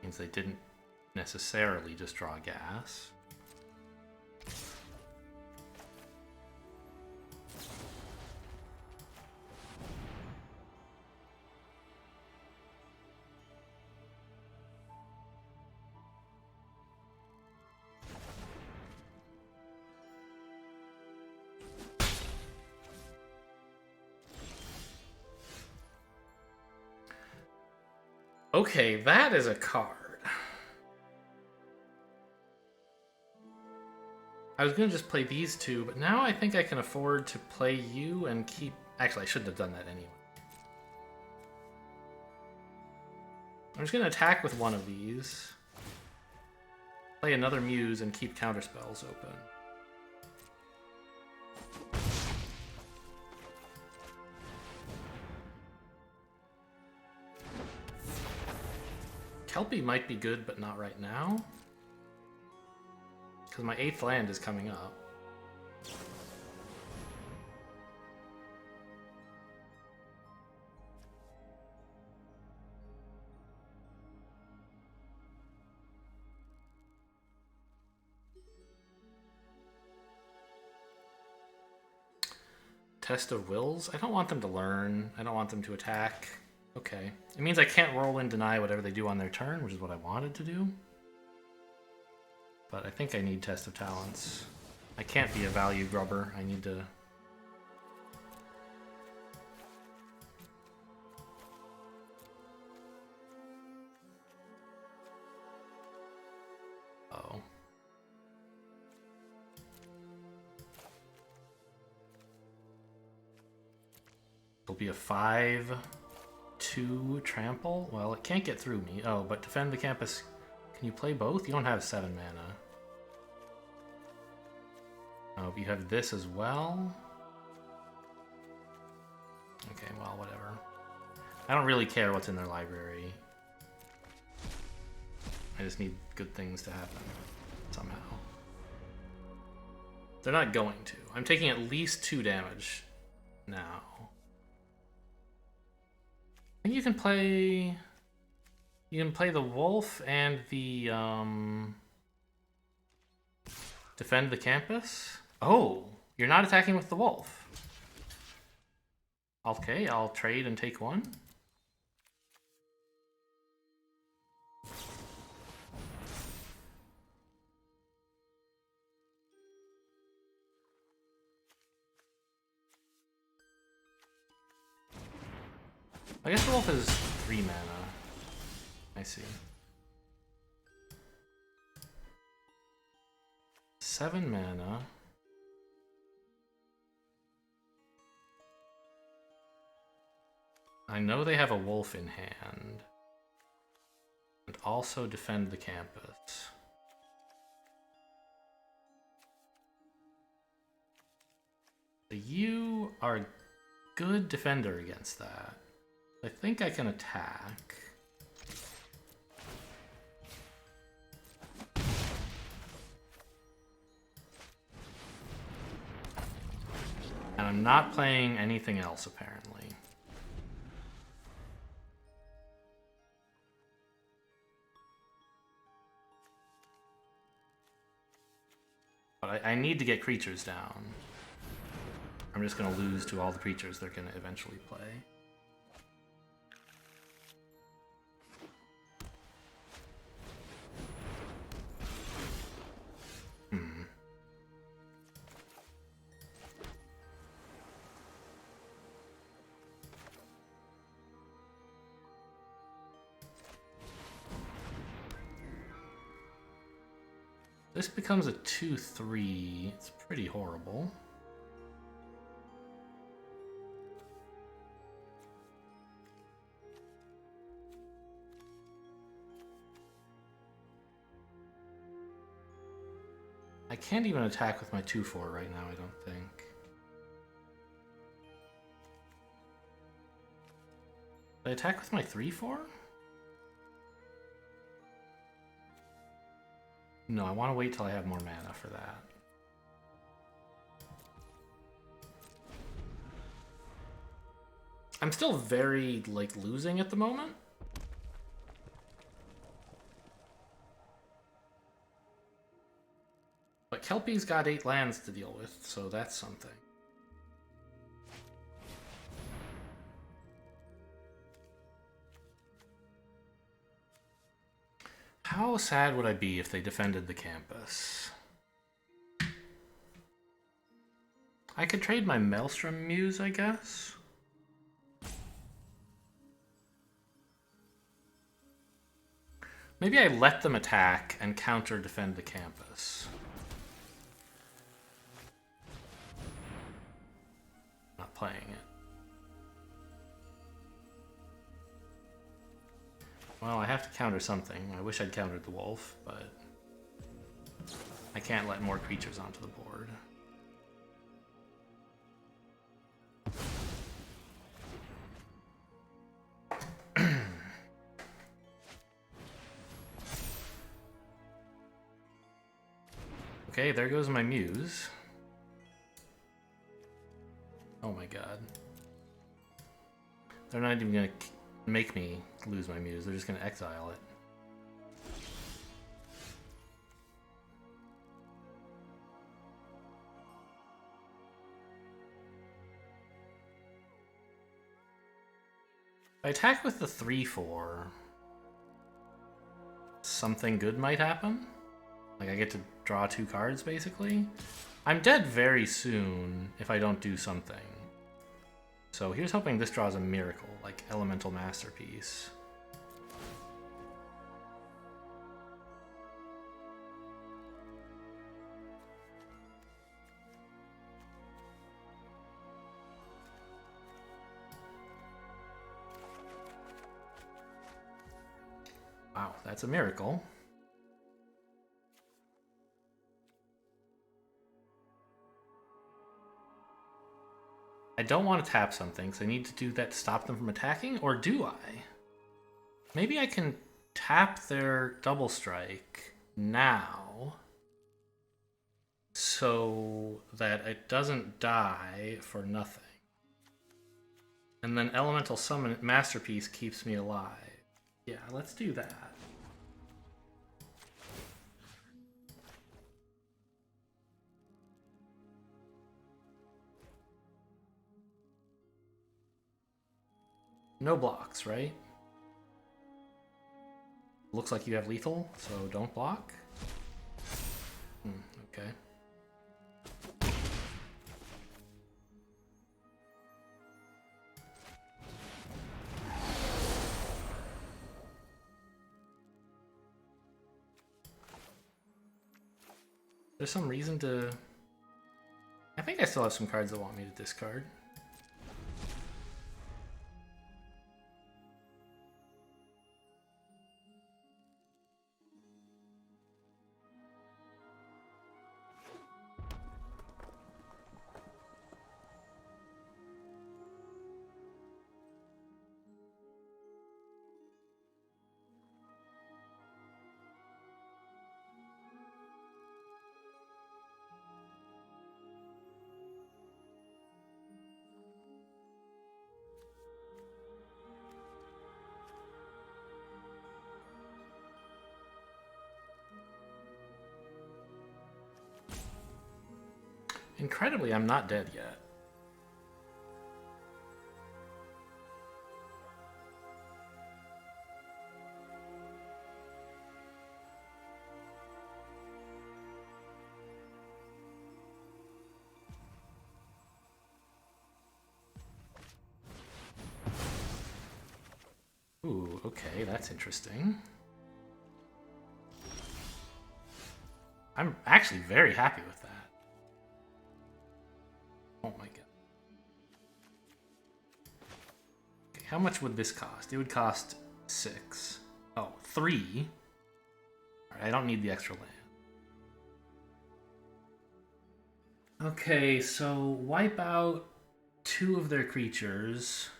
Means they didn't necessarily just draw gas. Okay, that is a card. I was gonna just play these two, but now I think I can afford to play you and keep... Actually, I shouldn't have done that anyway. I'm just gonna attack with one of these. Play another Muse and keep counterspells open. Kelpie might be good, but not right now. Because my 8th land is coming up. Test of Wills? I don't want them to learn. I don't want them to attack. Okay. It means I can't roll and deny whatever they do on their turn, which is what I wanted to do. But I think I need Test of Talents. I can't be a value grubber. I need to... Oh. It'll be a 5-2 trample? Well, it can't get through me. Oh, but defend the campus. Can you play both? You don't have 7 mana. Oh, but you have this as well? Okay, well, whatever. I don't really care what's in their library. I just need good things to happen. Somehow. They're not going to. I'm taking at least 2 damage now. I think you can play... You can play the wolf and the, defend the campus? Oh, you're not attacking with the wolf. Okay, I'll trade and take 1. I guess the wolf is 3 mana. I see. 7 mana. I know they have a wolf in hand. And also defend the campus. You are a good defender against that. I think I can attack. And I'm not playing anything else, apparently. But I need to get creatures down. I'm just going to lose to all the creatures they're going to eventually play. This becomes a 2/3. It's pretty horrible. I can't even attack with my 2/4 right now, I don't think. Did I attack with my 3/4? No, I want to wait till I have more mana for that. I'm still very, like, losing at the moment. But Kelpie's got 8 lands to deal with, so that's something. How sad would I be if they defended the campus? I could trade my Maelstrom Muse, I guess. Maybe I let them attack and counter defend the campus. playing it. Well, I have to counter something. I wish I'd countered the wolf, but I can't let more creatures onto the board. Okay, there goes my muse. Oh my god. They're not even gonna make me lose my muse, they're just gonna exile it. If I attack with the 3/4, something good might happen. Like I get to draw 2 cards, basically. I'm dead very soon if I don't do something. So here's hoping this draws a miracle, like Elemental Masterpiece. Wow, that's a miracle. I don't want to tap something, because I need to do that to stop them from attacking, or do I? Maybe I can tap their double strike now, so that it doesn't die for nothing. And then Elemental Summon Masterpiece keeps me alive. Yeah, let's do that. No blocks, right? Looks like you have lethal, so don't block. Okay. There's some reason to... I think I still have some cards that want me to discard. Incredibly, I'm not dead yet. Ooh, okay, that's interesting. I'm actually very happy with that. Oh my god. Okay, how much would this cost? It would cost 6. Oh, 3. Alright, I don't need the extra land. Okay, so wipe out 2 of their creatures.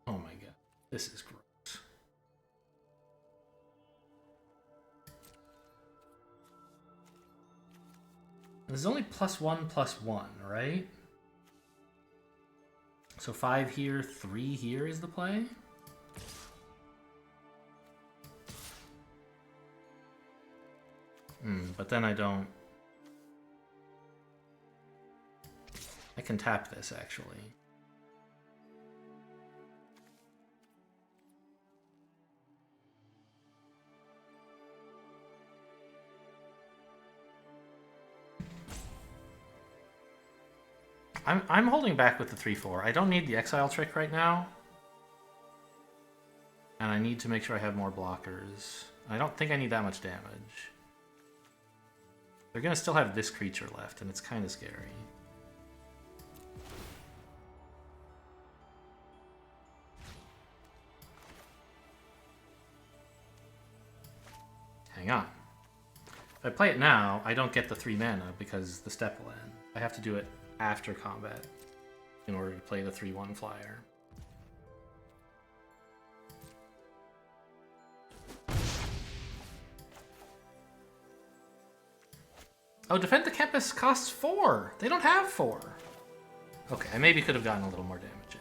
Oh my god, this is gross. This is only +1/+1, right? So 5 here, 3 here is the play? But then I don't... I can tap this, actually. I'm holding back with the 3/4. I don't need the exile trick right now. And I need to make sure I have more blockers. I don't think I need that much damage. They're gonna still have this creature left, and it's kind of scary. going on. If I play it now, I don't get the 3 mana because the step will end. I have to do it after combat in order to play the 3/1 flyer. Oh, Defend the Campus costs 4! They don't have 4! Okay, I maybe could have gotten a little more damage in.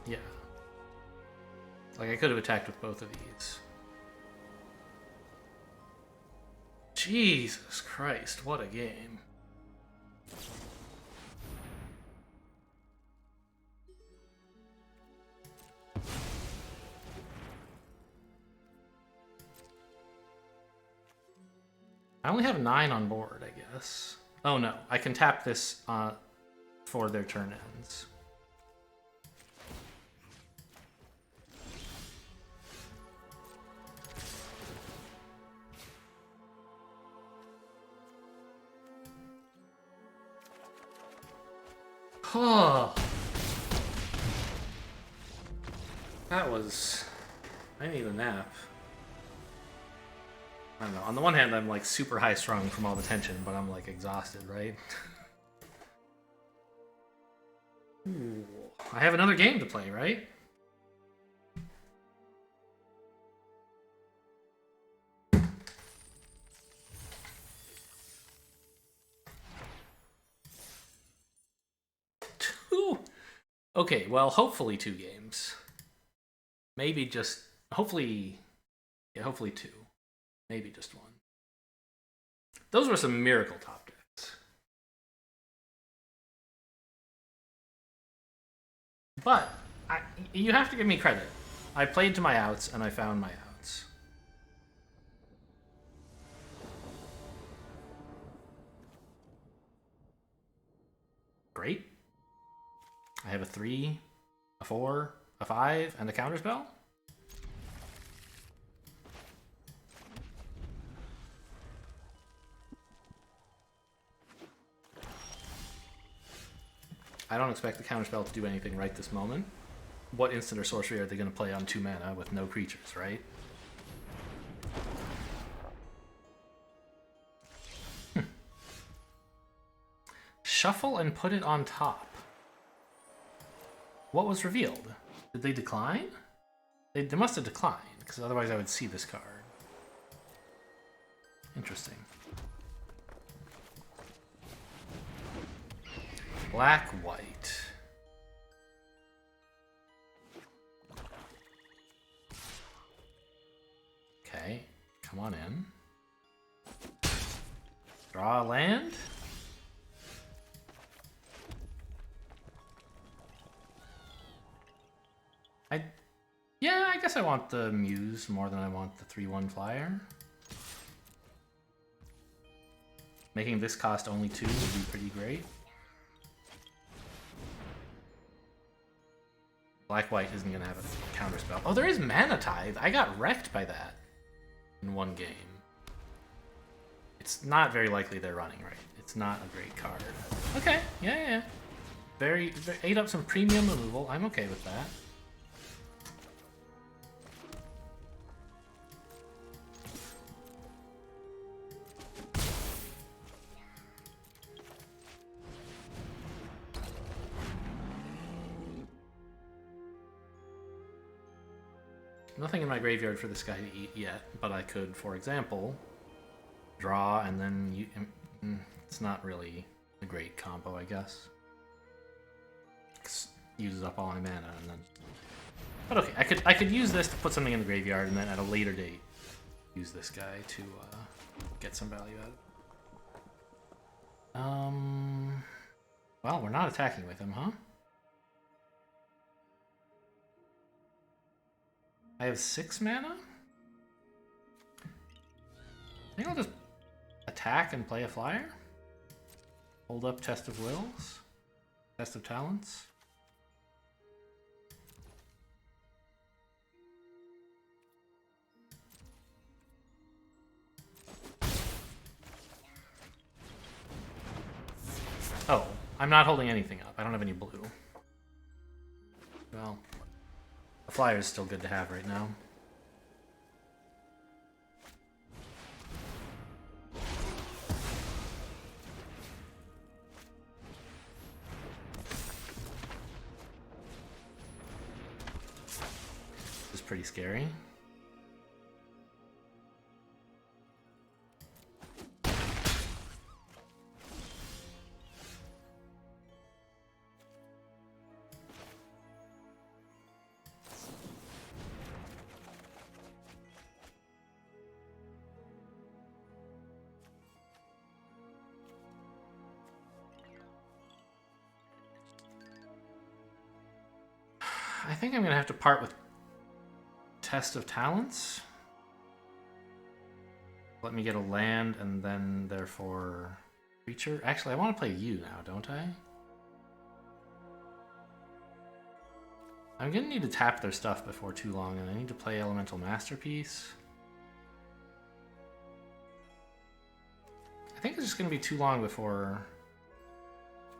Yeah. Like, I could have attacked with both of these. Jesus Christ, what a game. I only have 9 on board, I guess. Oh no, I can tap this for their turn ends. Oh, that was... I need a nap. I don't know. On the one hand, I'm like super high strung from all the tension, but I'm like exhausted, right? Ooh. I have another game to play, right? Okay, well, hopefully 2 games. Maybe just... Hopefully... Yeah, hopefully 2. Maybe just 1. Those were some miracle top decks. But, you have to give me credit. I played to my outs, and I found my outs. Great. I have a 3, a 4, a 5, and a counterspell. I don't expect the counterspell to do anything right this moment. What instant or sorcery are they going to play on 2 mana with no creatures, right? Shuffle and put it on top. What was revealed? Did they decline? They must have declined, because otherwise I would see this card. Interesting. Black, white. Okay, come on in. Draw a land. Yeah, I guess I want the Muse more than I want the 3/1 flyer. Making this cost only 2 would be pretty great. Black-white isn't going to have a counterspell. Oh, there is Mana Tithe. I got wrecked by that in 1 game. It's not very likely they're running, right? It's not a great card. Okay, yeah. Very ate up some premium removal. I'm okay with that. Nothing in my graveyard for this guy to eat yet, but I could, for example, draw and then it's not really a great combo, I guess. Uses up all my mana and then. But okay, I could use this to put something in the graveyard and then at a later date use this guy to get some value out of it. Well, we're not attacking with him, huh? I have 6 mana? I think I'll just attack and play a flyer. Hold up, test of wills. Test of talents. Oh, I'm not holding anything up. I don't have any blue. Well, the flyer is still good to have right now. This is pretty scary. I think I'm gonna have to part with Test of Talents. Let me get a land and then therefore creature. Actually, I want to play you now, don't I? I'm gonna need to tap their stuff before too long, and I need to play Elemental Masterpiece. I think it's just gonna be too long before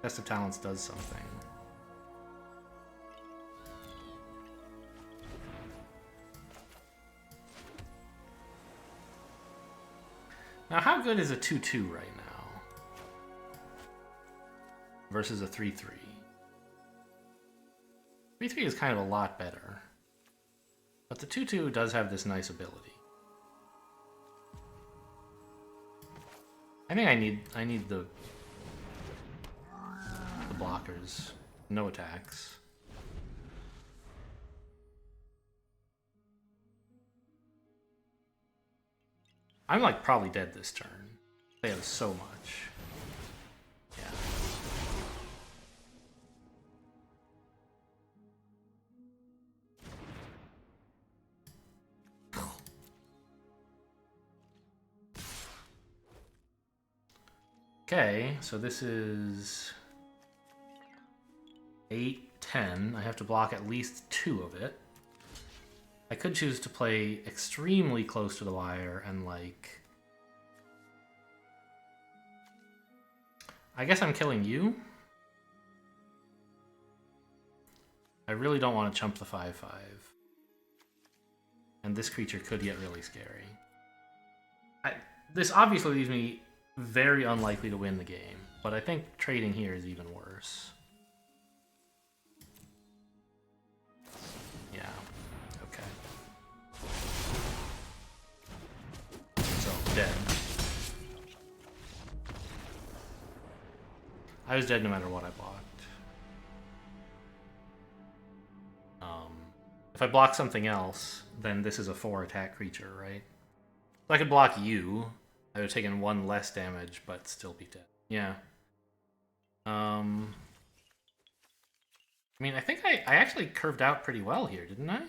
Test of Talents does something. Now, how good is a 2-2 right now? Versus a 3-3. 3-3 is kind of a lot better. But the 2-2 does have this nice ability. I think I need the blockers. No attacks. I'm like probably dead this turn. They have so much. Yeah. Okay, so this is 8, 10. I have to block at least 2 of it. I could choose to play extremely close to the wire and, like... I guess I'm killing you. I really don't want to chump the 5-5. And this creature could get really scary. This obviously leaves me very unlikely to win the game, but I think trading here is even worse. Yeah. So, dead. I was dead no matter what I blocked. If I block something else, then this is a 4 attack creature, right? So I could block you. I would have taken 1 less damage, but still be dead. Yeah. I mean, I think I actually curved out pretty well here, didn't I?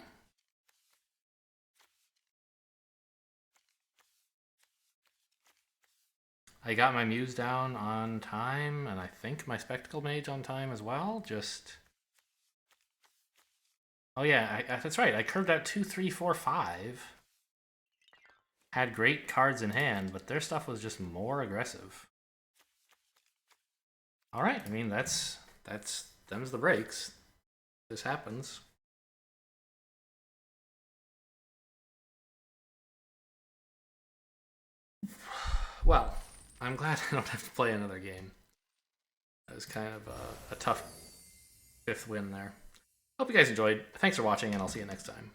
I got my Muse down on time, and I think my Spectacle Mage on time as well. Just... Oh yeah, that's right. I curved out 2, 3, 4, 5. Had great cards in hand, but their stuff was just more aggressive. All right, I mean them's the breaks. This happens. Well, I'm glad I don't have to play another game. That was kind of a tough 5th win there. Hope you guys enjoyed. Thanks for watching, and I'll see you next time.